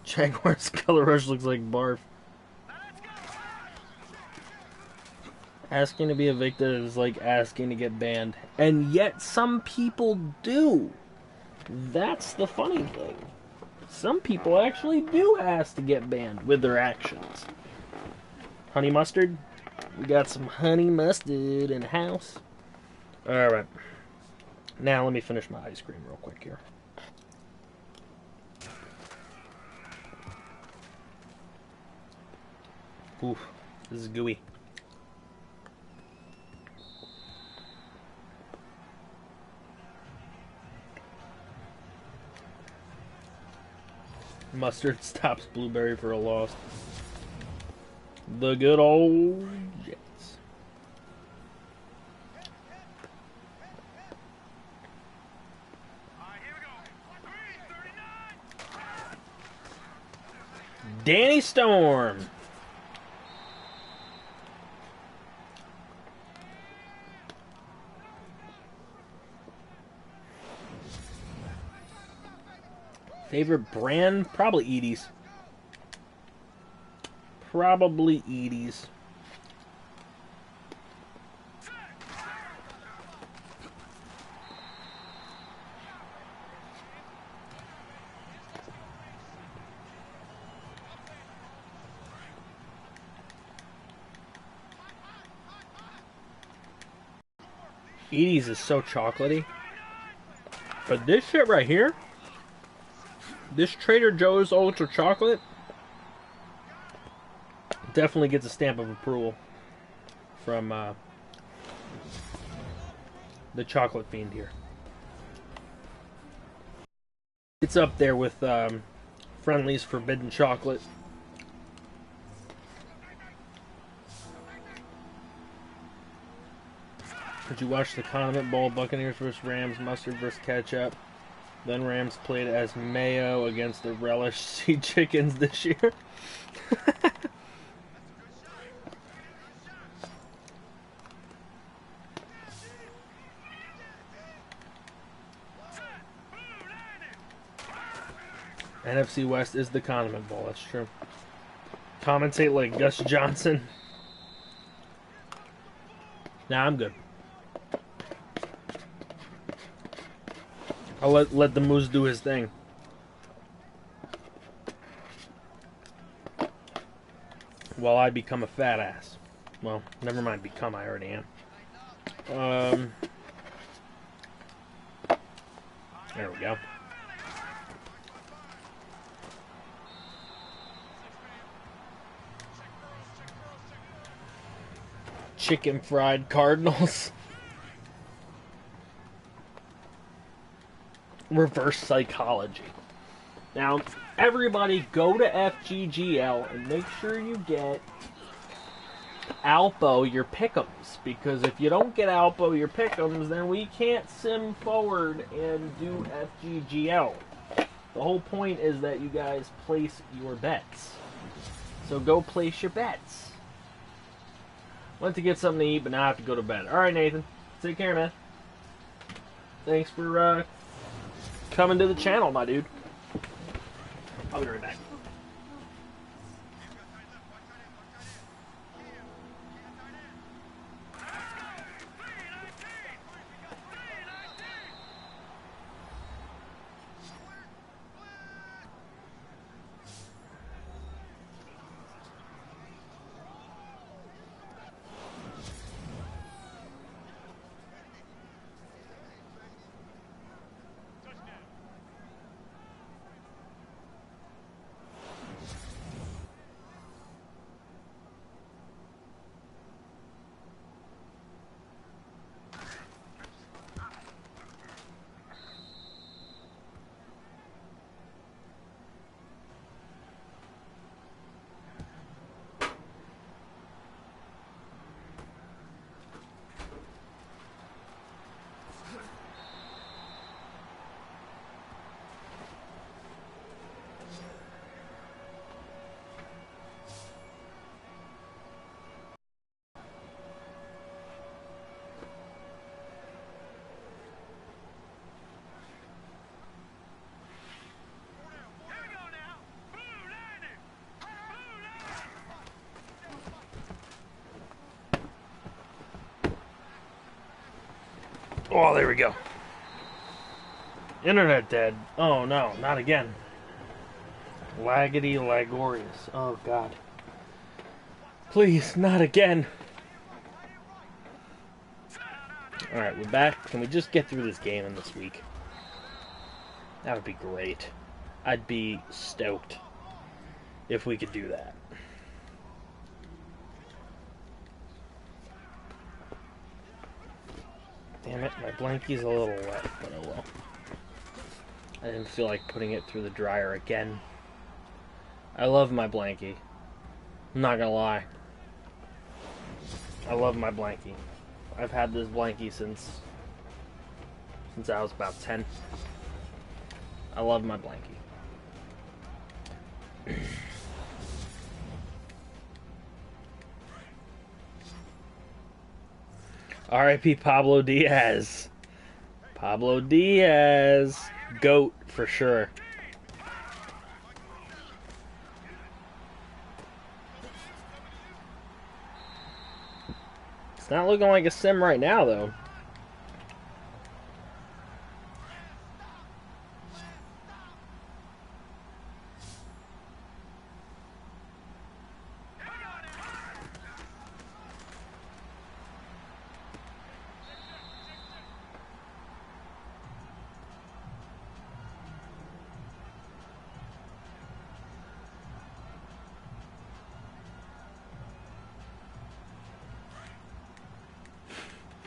Jaguars color rush looks like barf. Asking to be evicted is like asking to get banned. And yet some people do. That's the funny thing. Some people actually do ask to get banned with their actions. Honey mustard? We got some honey mustard in the house. Alright. Now let me finish my ice cream real quick here. Oof, this is gooey. Mustard stops blueberry for a loss. The good old Jets. Danny Storm. Favorite brand? Probably Edie's. Probably Edie's. Edie's is so chocolatey. But this shit right here, this Trader Joe's Ultra Chocolate, definitely gets a stamp of approval from the chocolate fiend here. It's up there with Friendly's Forbidden Chocolate. Did you watch the Condiment Bowl? Buccaneers vs. Rams, mustard vs. ketchup. Then Rams played as mayo against the Relish Sea Chickens this year. NFC West is the Condiment Bowl, that's true. Commentate like Gus Johnson. Nah, I'm good. I'll let the Moose do his thing. While I become a fat ass. Well, never mind become, I already am. There we go. Chicken fried Cardinals. Reverse psychology. Now, everybody go to FGGL and make sure you get Alpo your pick'ems, because if you don't get Alpo your pick'ems, then we can't sim forward and do FGGL. The whole point is that you guys place your bets. So go place your bets. Went to get something to eat, but now I have to go to bed. Alright, Nathan. Take care, man. Thanks for coming to the channel, my dude. I'll be right back. Oh, there we go. Internet dead. Oh no, not again. Laggity lagorious. Oh god. Please, not again. Alright, we're back. Can we just get through this game in this week? That would be great. I'd be stoked if we could do that. Damn it, my blankie's a little wet, but oh well. I didn't feel like putting it through the dryer again. I love my blankie. I'm not gonna lie. I love my blankie. I've had this blankie since I was about 10. I love my blankie. R.I.P. Pablo Diaz. Pablo Diaz. GOAT for sure. It's not looking like a sim right now, though.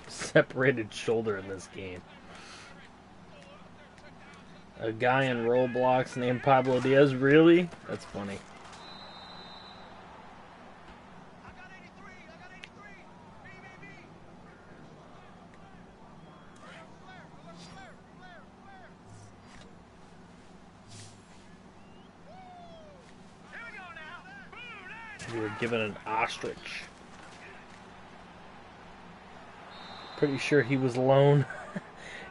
Separated shoulder in this game. A guy in Roblox named Pablo Diaz? Really? That's funny. You were given an ostrich. Pretty sure he was lone.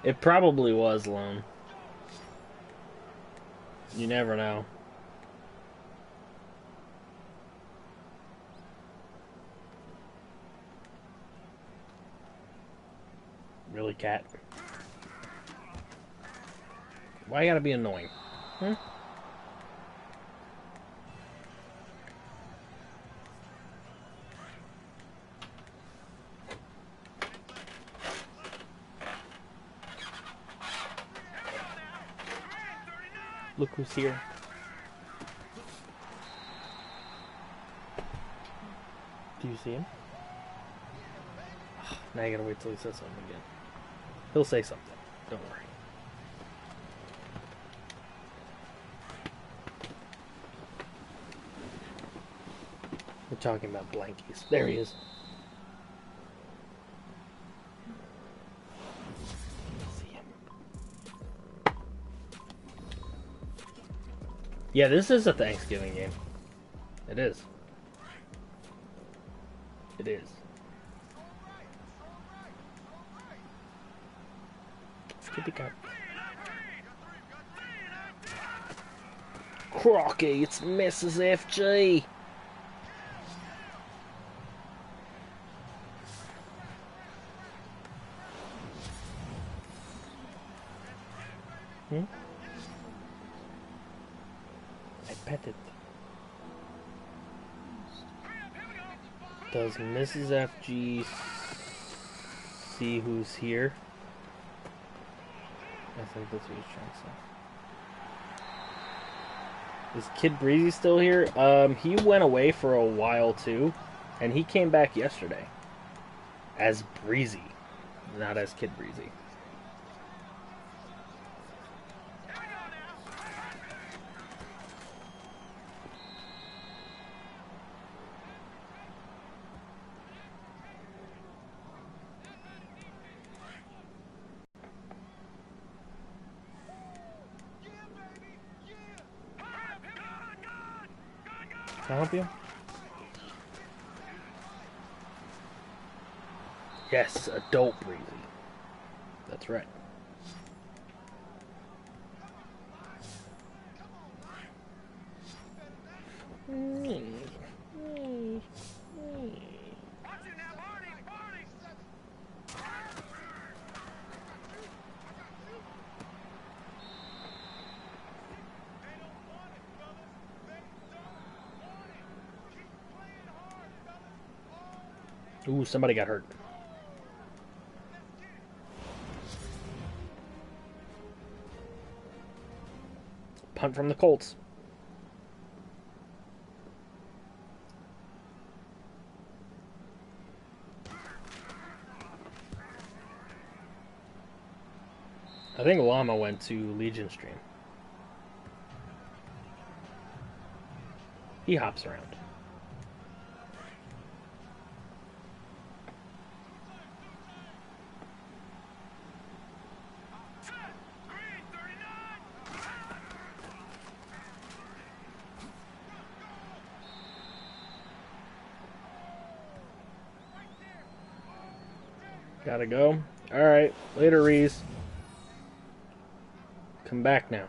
It probably was lone. You never know. Really, cat? Why you gotta be annoying? Hmm? Look who's here. Do you see him? Now you gotta wait till he says something again. He'll say something. Don't worry. We're talking about blankies. There he is. Yeah, this is a Thanksgiving game. It is. It is. Skip it up. Crocky, it's Mrs. FG. I pet it. Does Mrs. FG see who's here? I think that's what he's trying to say. Is Kid Breezy still here? He went away for a while too, and he came back yesterday as Breezy, not as Kid Breezy. Can I help you? Yes, adult Breezy. That's right. Ooh, somebody got hurt. Punt from the Colts. I think Llama went to Legion Stream. He hops around. Gotta go. Alright, later, Reese. Come back now.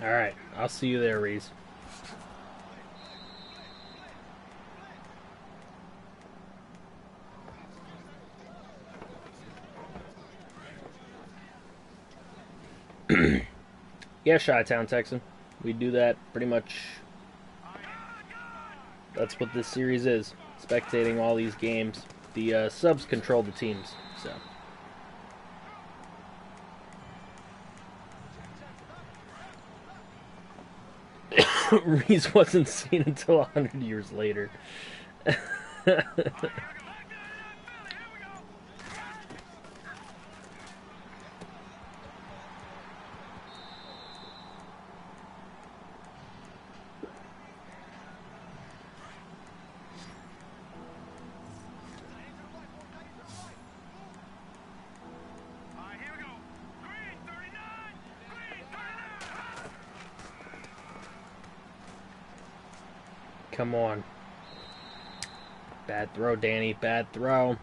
Alright, I'll see you there, Reese. Yeah, Chi-Town Texan. We do that pretty much. That's what this series is. Spectating all these games. The subs control the teams, so. Reese wasn't seen until 100 years later. Come on. Bad throw, Danny. Bad throw.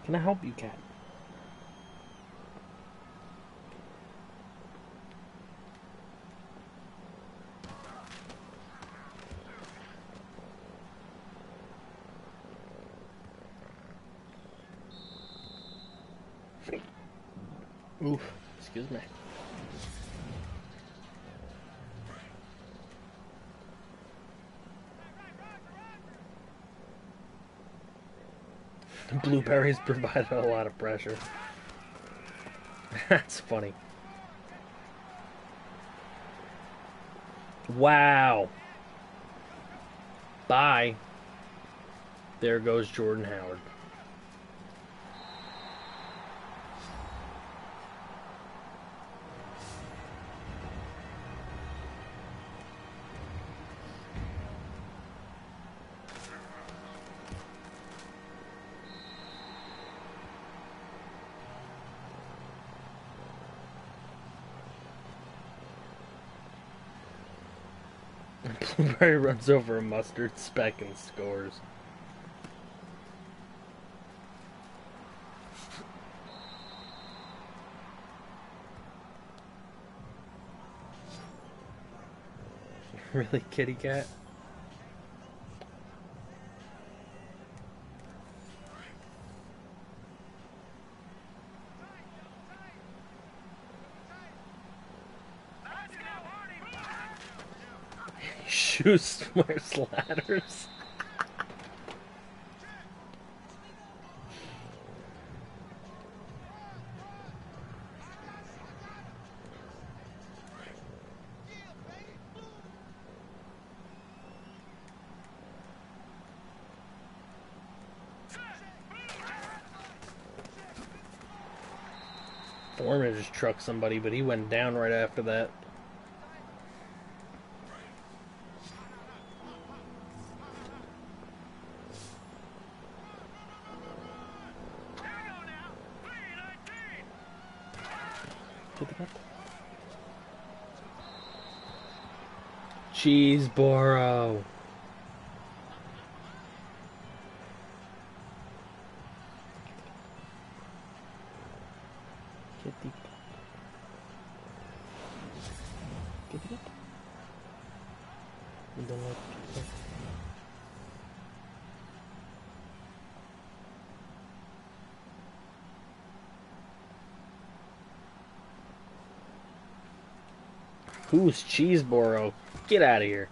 Can I help you, cat? Oof. Excuse me. Blueberries provided a lot of pressure. That's funny. Wow. Bye. There goes Jordan Howard. Blueberry runs over a mustard speck and scores. Really, kitty cat? Shoes wears ladders. Foreman just trucked somebody, but he went down right after that. Cheeseboro. Kitty. Kitty. You don't like kitty. Who's Cheeseboro? Get out of here.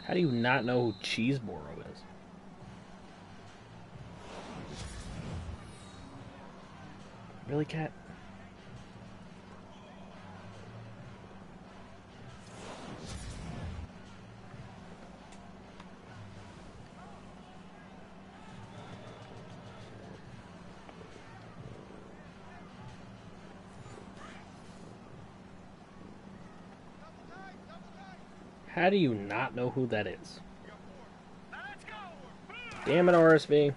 How do you not know who Cheeseboro is? Really, Cat? How do you not know who that is? Damn it, RSV.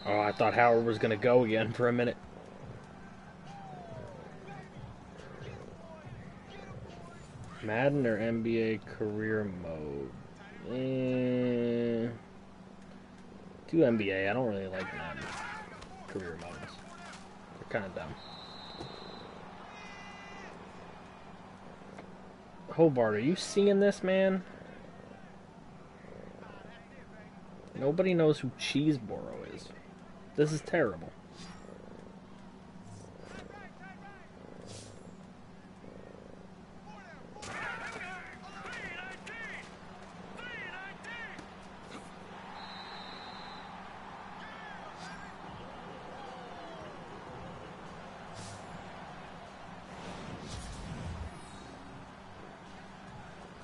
Oh, I thought Howard was going to go again for a minute. Madden or NBA career mode? Do NBA. I don't really like Madden career modes. They're kind of dumb. Hobart, are you seeing this, man? Nobody knows who Cheeseboro is. This is terrible.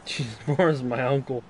Cheeseboro's my uncle.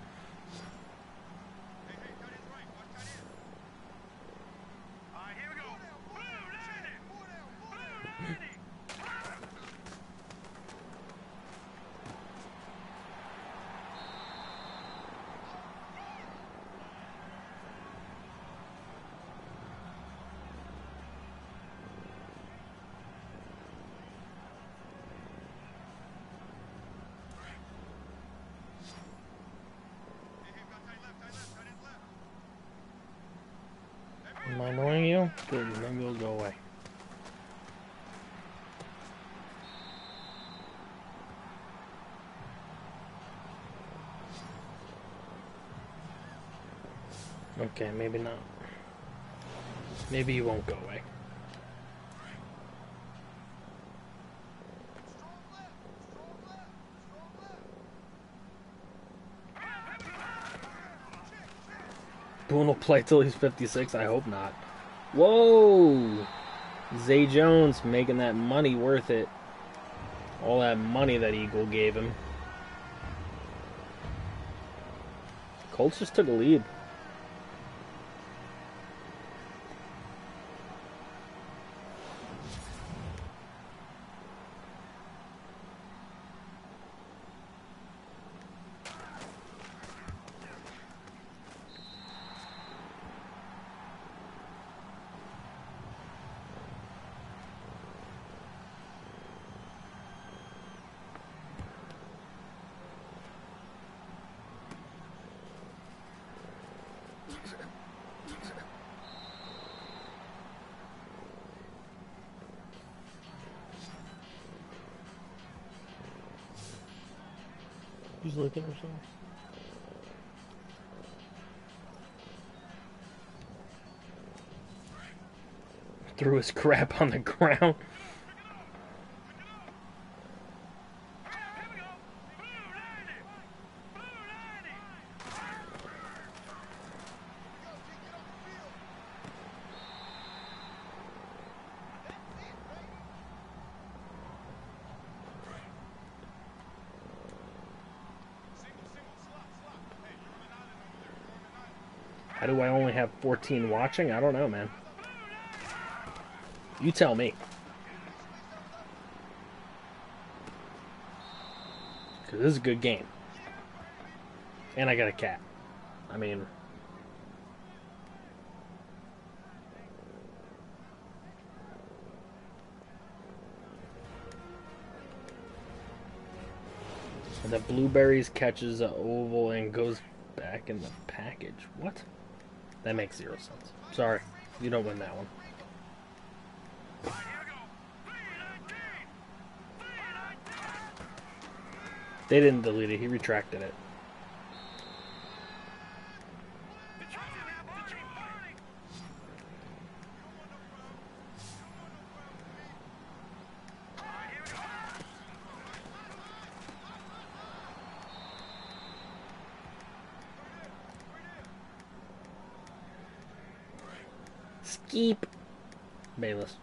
Am I annoying you? Good, maybe it'll go away. Okay, maybe not. Maybe you won't go away. Boone will play till he's 56? I hope not. Whoa! Zay Jones making that money worth it. All that money that Eagle gave him. Colts just took a lead. She's looking or something. Threw his crap on the ground. How do I only have 14 watching? I don't know, man. You tell me. Because this is a good game. And I got a cat. I mean... And the blueberries catches an oval and goes back in the package. What? That makes 0 sense. Sorry, you don't win that one. They didn't delete it, he retracted it. Skeep. Bayless.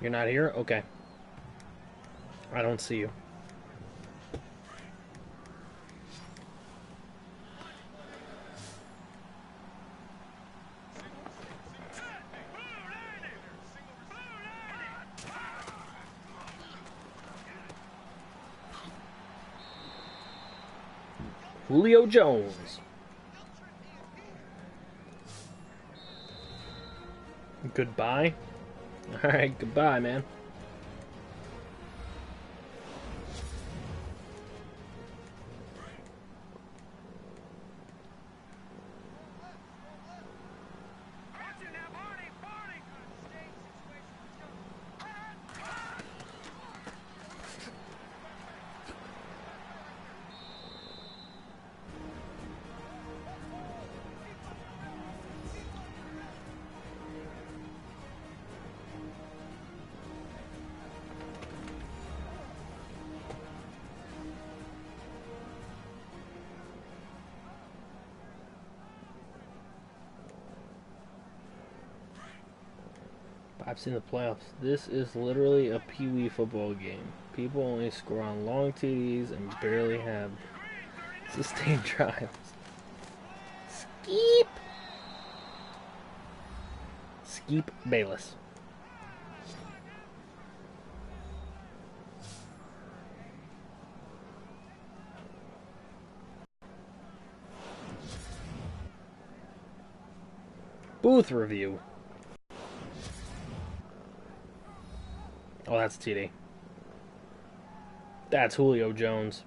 You're not here? Okay. I don't see you. Julio Jones. Goodbye. Alright, goodbye, man. I've seen the playoffs. This is literally a pee-wee football game. People only score on long TDs and barely have sustained drives. Skeep! Skeep Bayless. Booth review. Oh, that's TD. That's Julio Jones.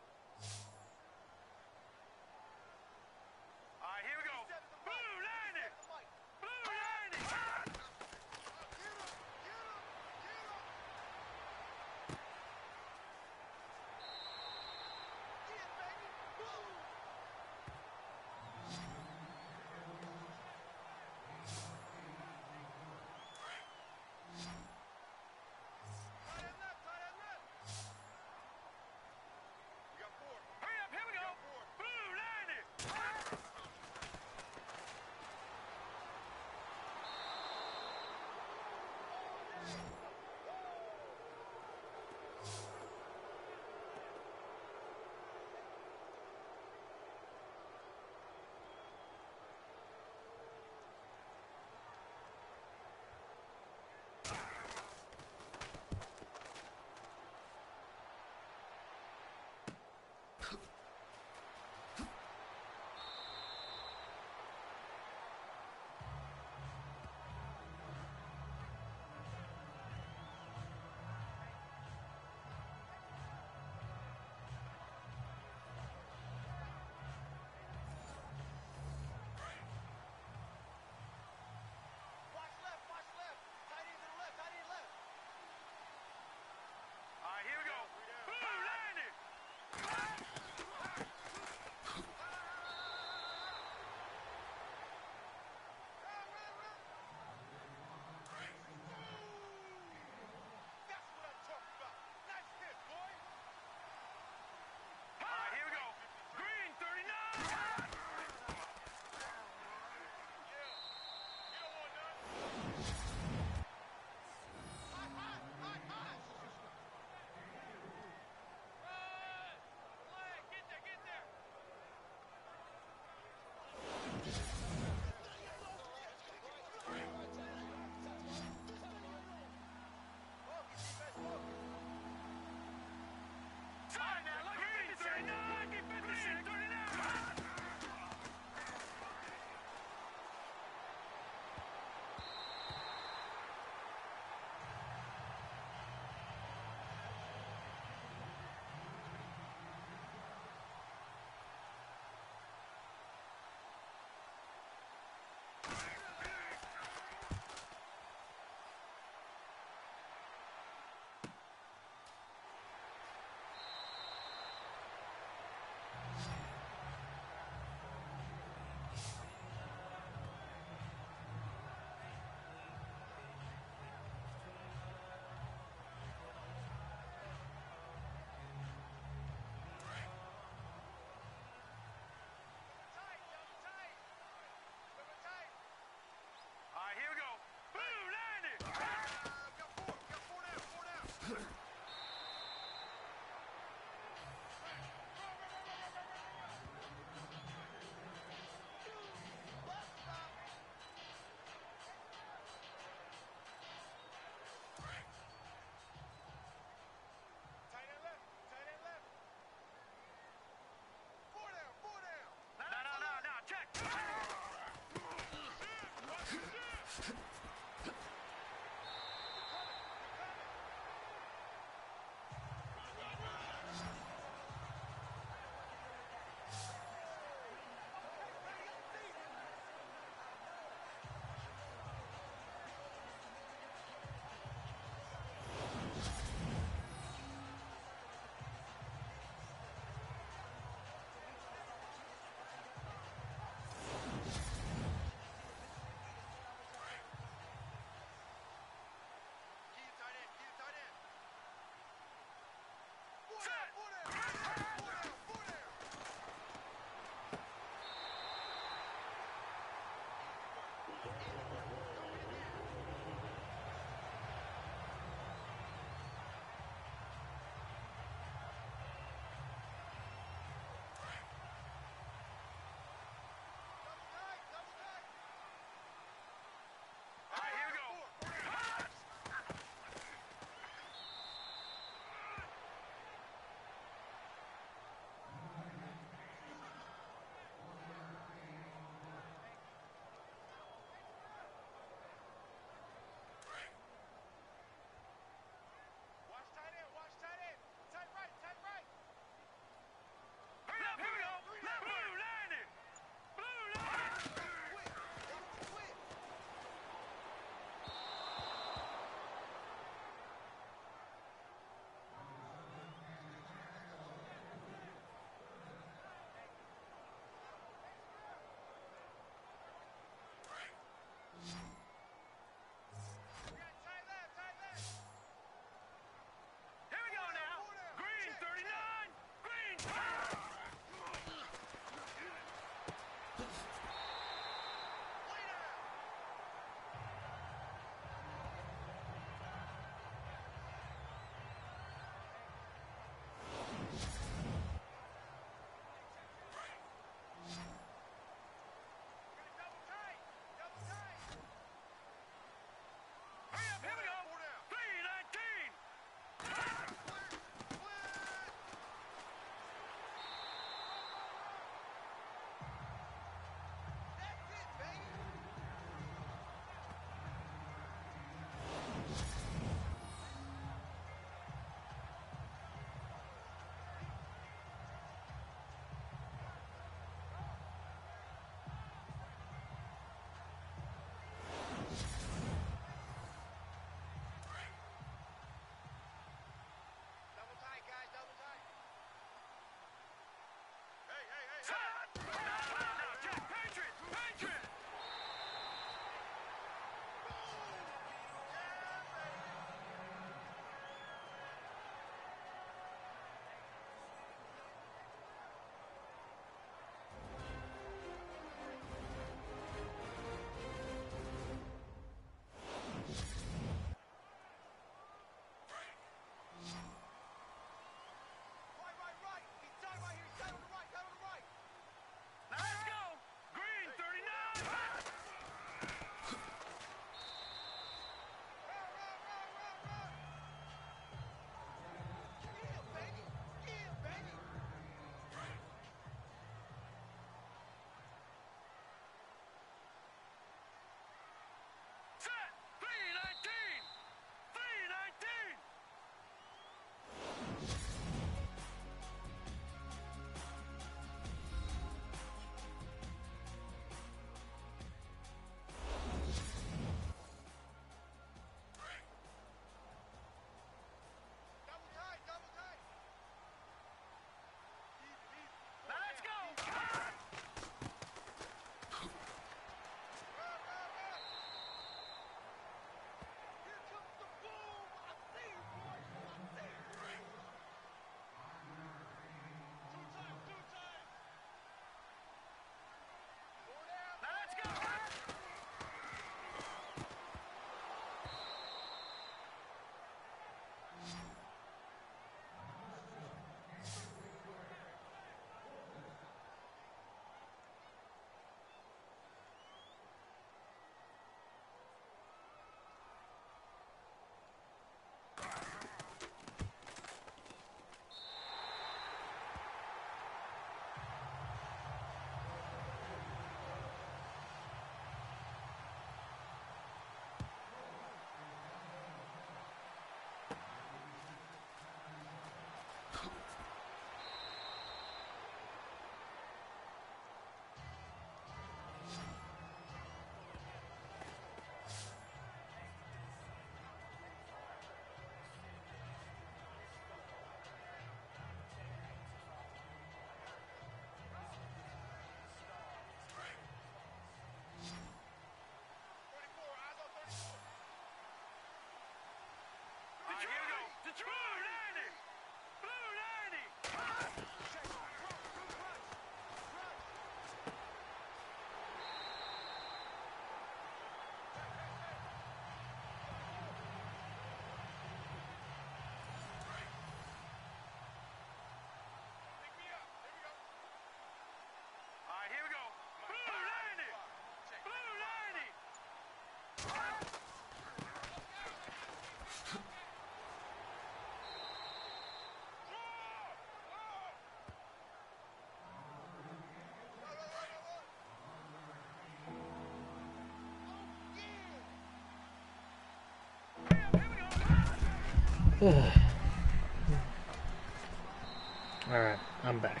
Alright, I'm back.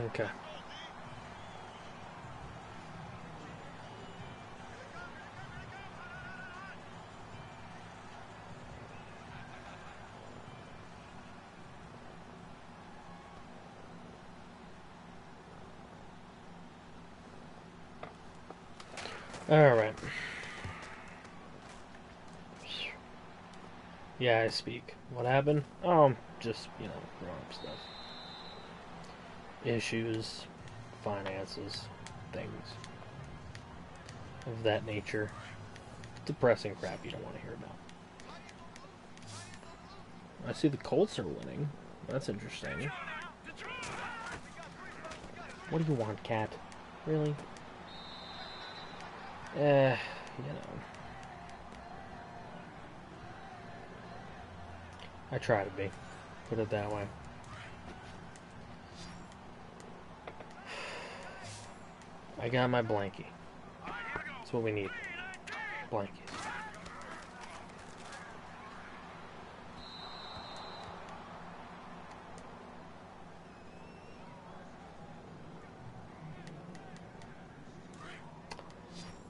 Okay. Alright. Yeah, I speak. What happened? Just, grown-up stuff. Issues, finances, things of that nature. Depressing crap you don't want to hear about. I see the Colts are winning. That's interesting. What do you want, cat? Really? I try to be. Put it that way. I got my blankie. That's what we need. Blankies.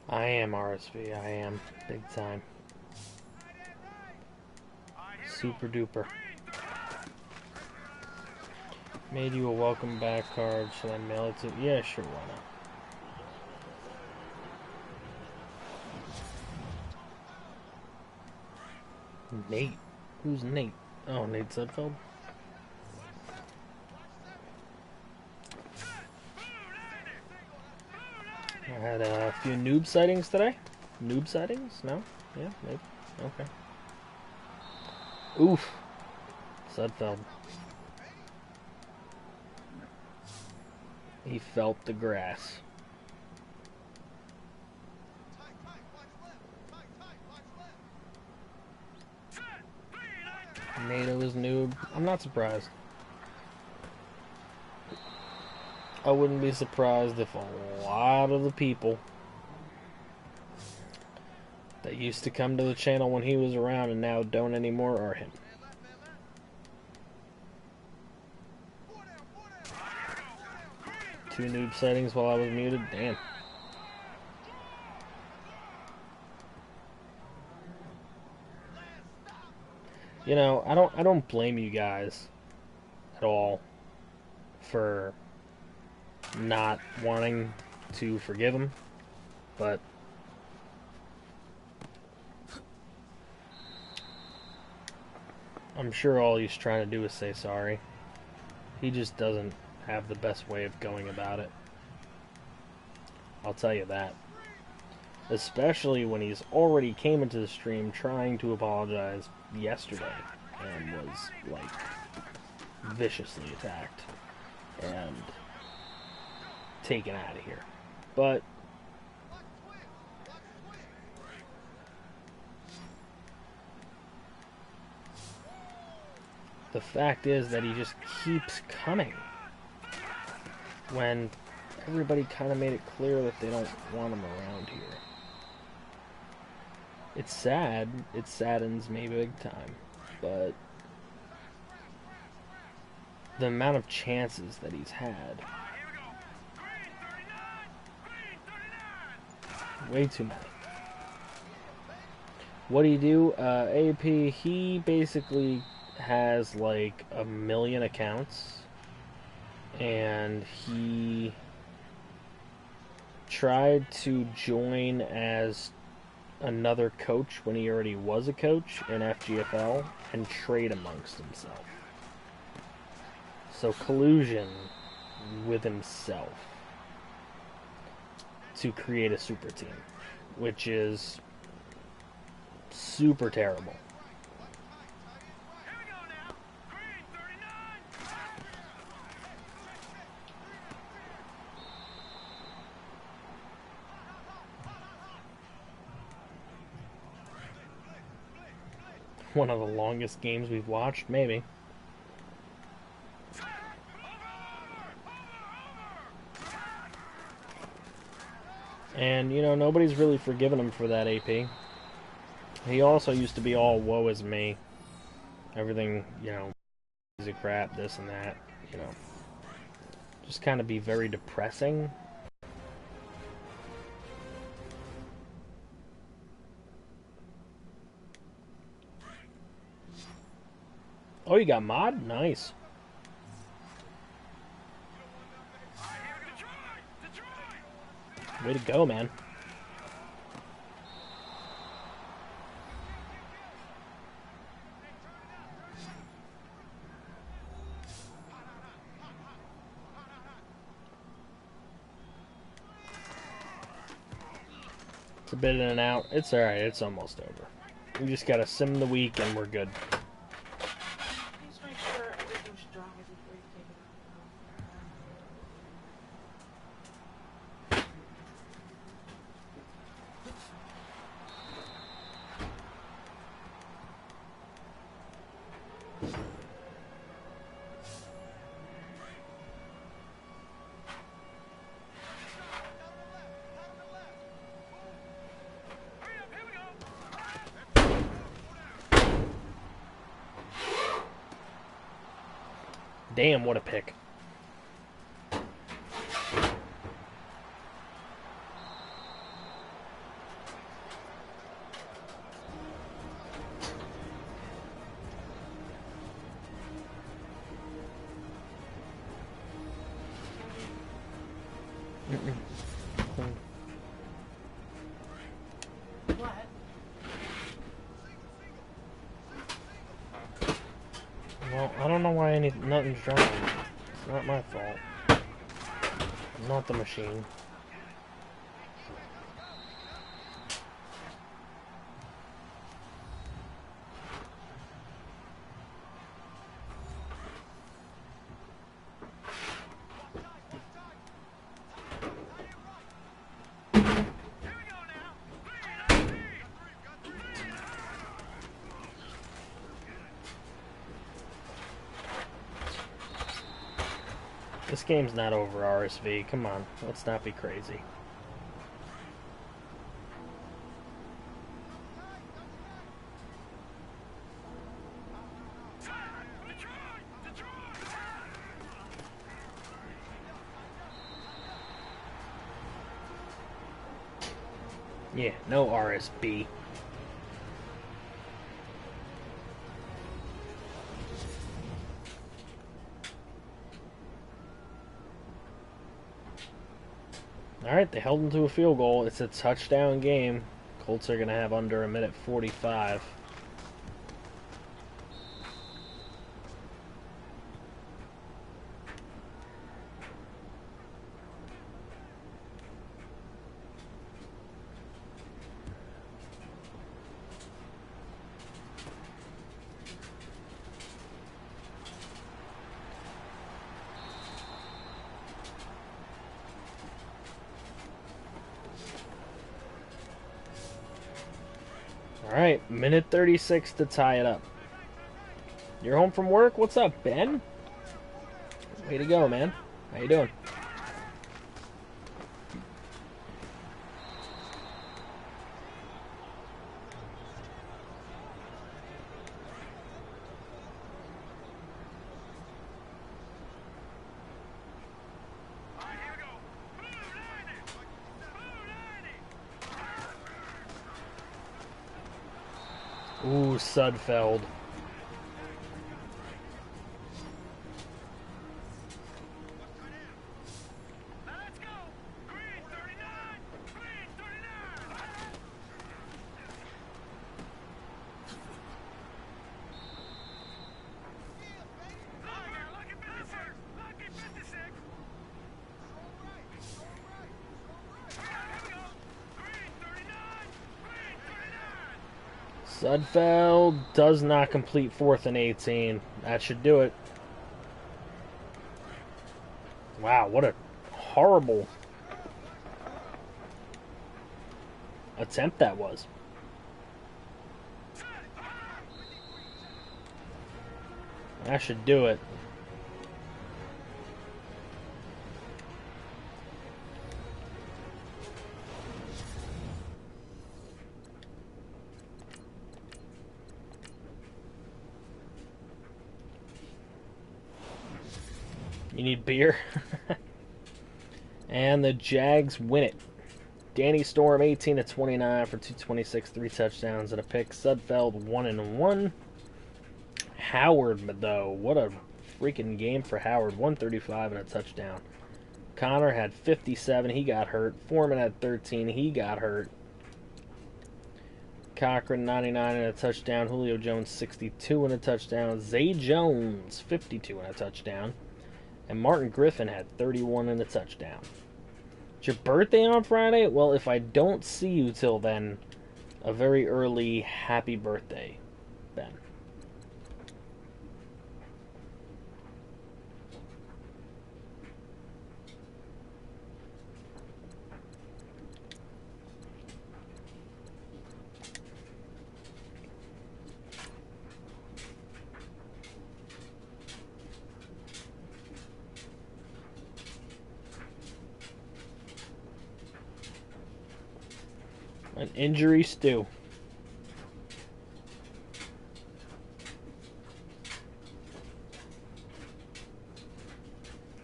I am RSV. I am. Big time. Super duper. Made you a welcome back card. Should I mail it to? Yeah, sure, why not? Nate? Who's Nate? Oh, Nate Sudfeld? I had a few noob sightings today. Noob sightings? No? Yeah, maybe. Okay. Oof. Sudfeld. He felt the grass. NATO is noob. I'm not surprised. I wouldn't be surprised if a lot of the people that used to come to the channel when he was around and now don't anymore are him. Two noob sightings while I was muted. Damn. You know, I don't blame you guys at all for not wanting to forgive him, but I'm sure all he's trying to do is say sorry. He just doesn't have the best way of going about it. I'll tell you that. Especially when he's already came into the stream trying to apologize yesterday and was, like, viciously attacked and taken out of here. But the fact is that he just keeps coming when everybody kind of made it clear that they don't want him around here. It's sad. It saddens me big time. But the amount of chances that he's had, way too many. What do you do? AP, he basically has like 1 million accounts, and he tried to join as another coach when he already was a coach in FGFL and trade amongst himself. So collusion with himself to create a super team, which is super terrible. One of the longest games we've watched, maybe. And, you know, nobody's really forgiven him for that, AP. He also used to be all woe is me. Everything, you know, piece of crap, this and that, you know. Just kind of be very depressing. Oh, you got mod? Nice. Way to go, man. It's a bit in and out. It's alright, it's almost over. We just gotta sim the week and we're good. Damn, what a pick. Well, I don't know why nothing's wrong. It's not my fault. I'm not the machine. This game's not over, RSV. Come on, let's not be crazy. Yeah, no RSB. Alright, they held them to a field goal. It's a touchdown game. Colts are going to have under a minute 45. Alright, minute 36 to tie it up. You're home from work? What's up, Ben? Way to go, man. How you doing? Ooh, Sudfeld. Sudfeld does not complete 4th and 18. That should do it. Wow, what a horrible attempt that was. That should do it. You need beer? And the Jags win it. Danny Storm, 18 of 29 for 226, 3 touchdowns and a pick. Sudfeld, 1-1. Howard, though, what a freaking game for Howard. 135 and a touchdown. Connor had 57. He got hurt. Foreman had 13. He got hurt. Cochran, 99 and a touchdown. Julio Jones, 62 and a touchdown. Zay Jones, 52 and a touchdown. And Martin Griffin had 31 and a touchdown. It's your birthday on Friday? Well, if I don't see you till then, a very early happy birthday, Ben. An injury stew.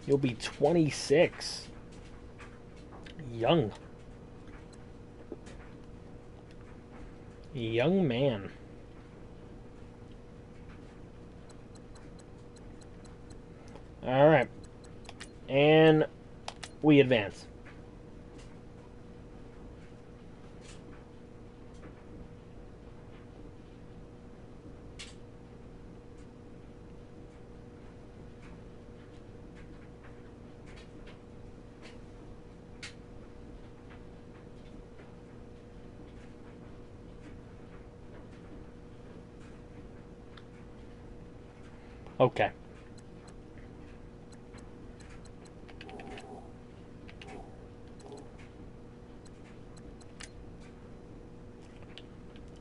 You'll be 26. Young. Young man. All right. And we advance. Okay.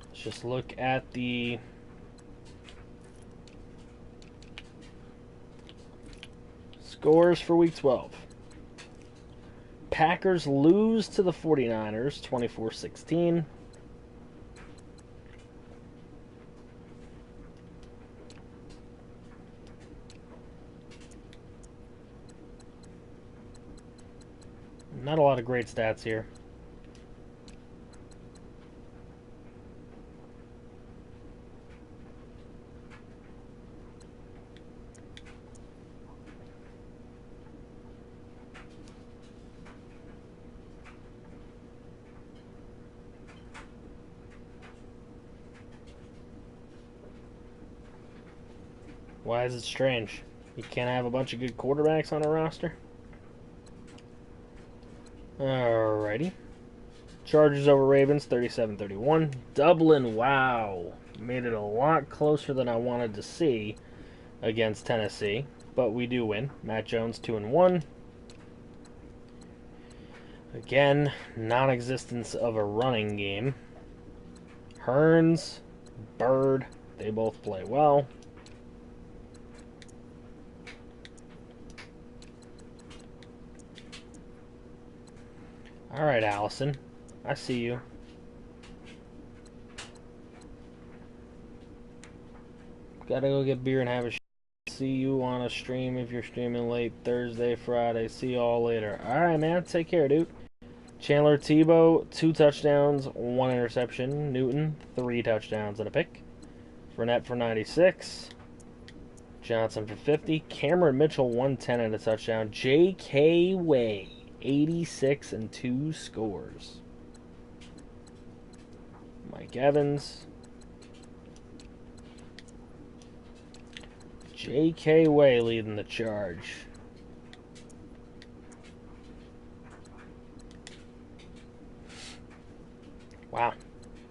Let's just look at the scores for Week 12. Packers lose to the 49ers, 24-16. Not a lot of great stats here. Why is it strange? You can't have a bunch of good quarterbacks on a roster? Alrighty. Chargers over Ravens, 37-31. Dublin, wow. Made it a lot closer than I wanted to see against Tennessee. But we do win. Matt Jones, 2-1. Again, non-existence of a running game. Hearns, Bird, they both play well. All right, Allison. I see you. Gotta go get beer and have a see you on a stream if you're streaming late Thursday, Friday. See y'all later. All right, man. Take care, dude. Chandler Tebow, 2 touchdowns, 1 interception. Newton, 3 touchdowns and a pick. Fournette for 96. Johnson for 50. Cameron Mitchell, 110 and a touchdown. J.K. Way, 86 and 2 scores. Mike Evans. J.K. Way leading the charge. Wow.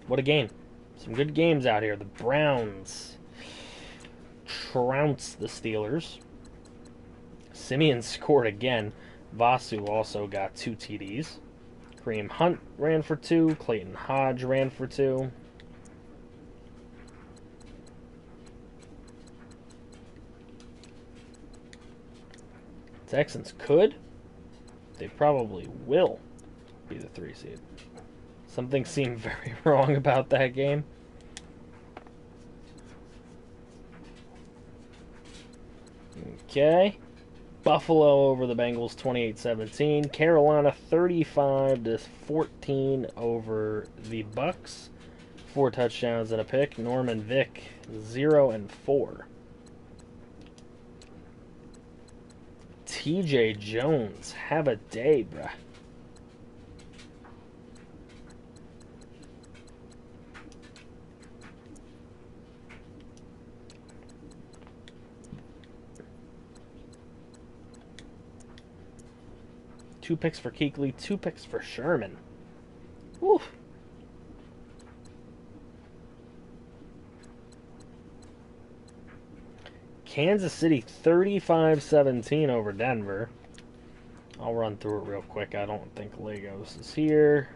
What a game. Some good games out here. The Browns trounced the Steelers. Simeon scored again. Vasu also got 2 TDs. Kareem Hunt ran for 2. Clayton Hodge ran for 2. Texans could. They probably will be the 3 seed. Something seemed very wrong about that game. Okay. Buffalo over the Bengals 28-17. Carolina 35-14 over the Bucks. 4 touchdowns and a pick. Norman Vick 0-4. TJ Jones, have a day, bruh. Two picks for Kuechly, 2 picks for Sherman. Woo. Kansas City 35-17 over Denver. I'll run through it real quick. I don't think Legos is here.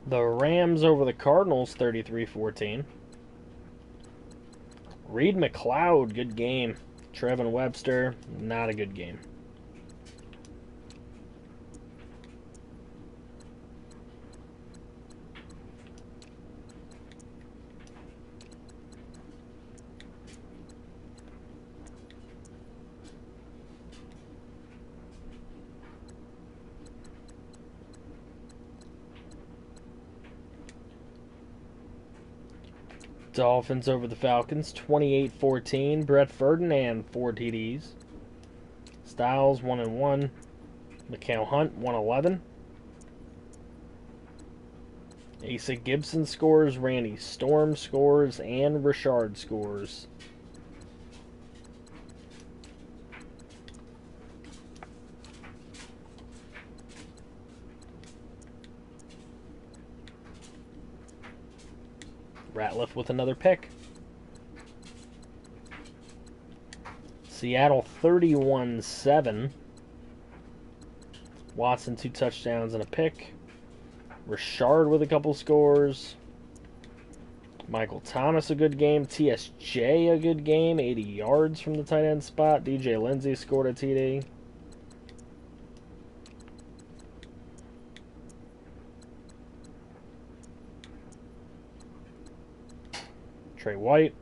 The Rams over the Cardinals, 33-14. Reed McLeod, good game. Trevin Webster, not a good game. Dolphins over the Falcons, 28-14. Brett Ferdinand, 4 TDs. Styles, 1-1. Mikael Hunt, 111. Asa Gibson scores. Randy Storm scores. And Richard scores. Ratliff with another pick. Seattle 31-7. Watson 2 touchdowns and a pick. Richard with a couple scores. Michael Thomas a good game. TSJ a good game. 80 yards from the tight end spot. DJ Lindsey scored a TD. Trey White.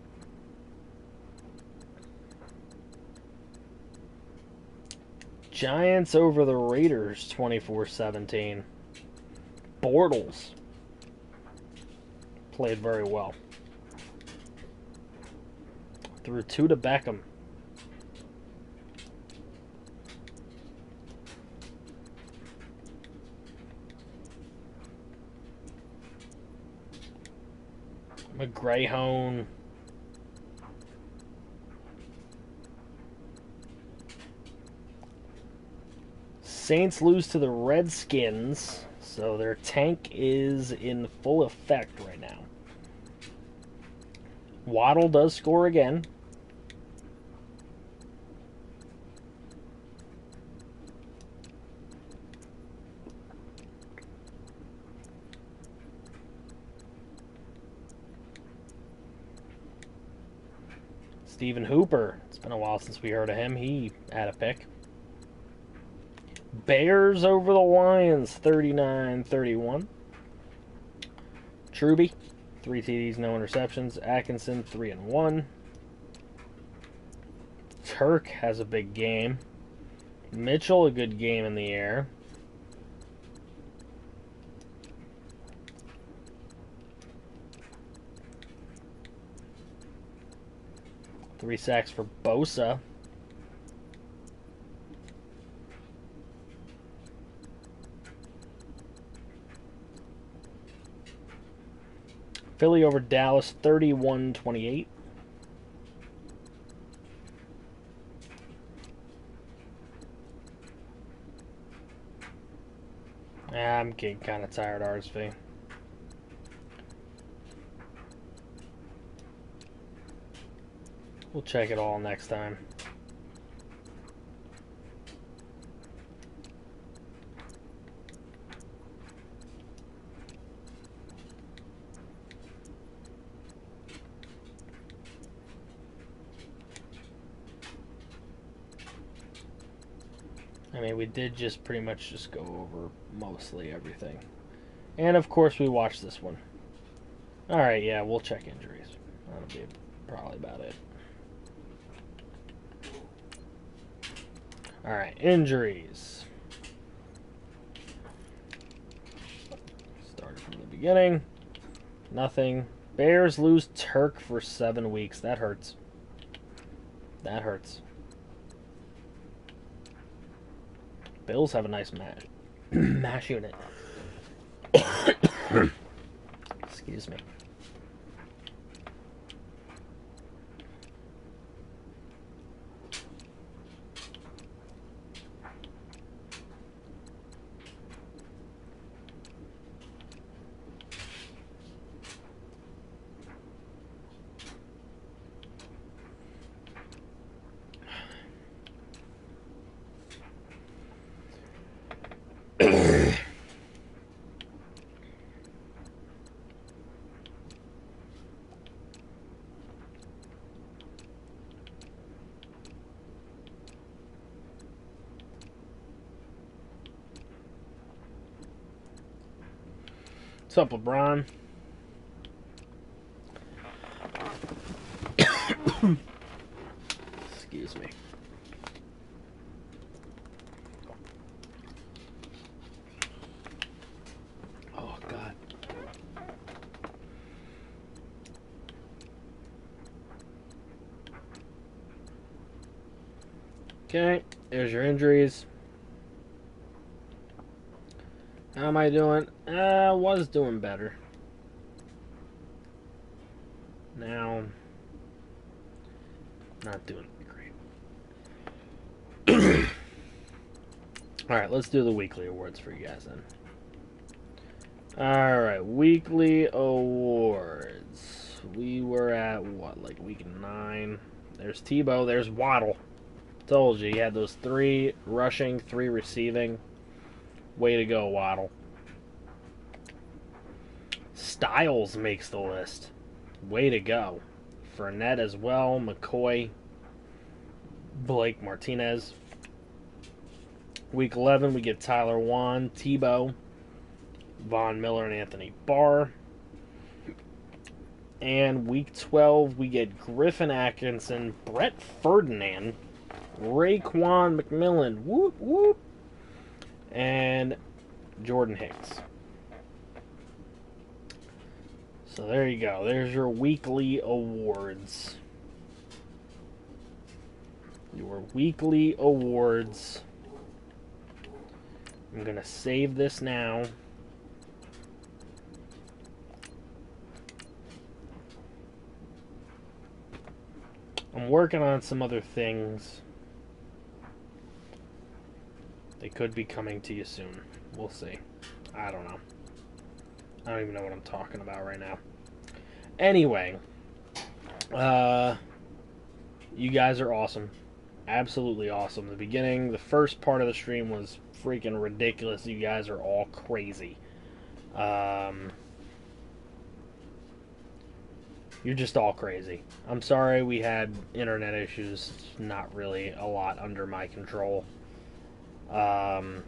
Giants over the Raiders, 24-17. Bortles played very well. Threw 2 to Beckham. McGrayhone. Saints lose to the Redskins, so their tank is in full effect right now. Waddle does score again. Stephen Hooper. It's been a while since we heard of him. He had a pick. Bears over the Lions, 39-31. Truby, 3 TDs, no interceptions. Atkinson, 3-1. Turk has a big game. Mitchell, a good game in the air. 3 sacks for Bosa. Philly over Dallas, 31-28. I'm getting kind of tired, RSV. We'll check it all next time. I mean, we did just pretty much just go over mostly everything. And, of course, we watched this one. Alright, yeah, we'll check injuries. That'll be probably about it. Alright, injuries. Started from the beginning. Nothing. Bears lose Turk for 7 weeks. That hurts. That hurts. Bills have a nice mash unit. Excuse me. What's up, LeBron? Excuse me. Oh, God. Okay, there's your injuries. How am I doing? I was doing better. Now, not doing great. Alright, let's do the weekly awards for you guys then. Alright, weekly awards. We were at, what, like week 9? There's Tebow, there's Waddle. Told you, he had those 3 rushing, 3 receiving. Way to go, Waddle. Styles makes the list. Way to go. Fournette as well. McCoy. Blake Martinez. Week 11, we get Tyler Wan, Tebow, Von Miller, and Anthony Barr. And week 12, we get Griffin Atkinson, Brett Ferdinand, Raekwon McMillan, whoop, whoop, and Jordan Hicks. So there you go. There's your weekly awards. Your weekly awards. I'm going to save this now. I'm working on some other things. They could be coming to you soon. We'll see. I don't know. I don't even know what I'm talking about right now. Anyway, you guys are awesome. Absolutely awesome. The first part of the stream was freaking ridiculous. You guys are all crazy. You're just all crazy. I'm sorry we had internet issues. It's not really a lot under my control. But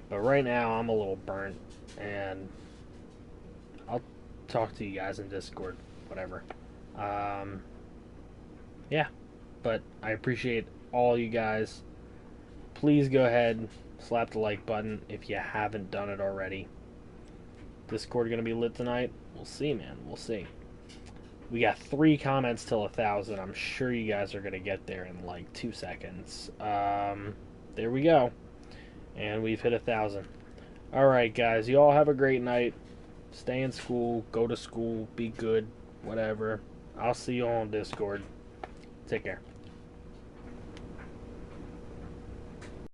right now I'm a little burnt, and I'll talk to you guys in Discord, whatever. Yeah, but I appreciate all you guys. Please go ahead, slap the like button if you haven't done it already. Discord gonna be lit tonight? We'll see, man. We'll see. We got 3 comments till 1,000. I'm sure you guys are going to get there in like 2 seconds. There we go. And we've hit 1,000. Alright, guys. You all have a great night. Stay in school. Go to school. Be good. Whatever. I'll see you all on Discord. Take care.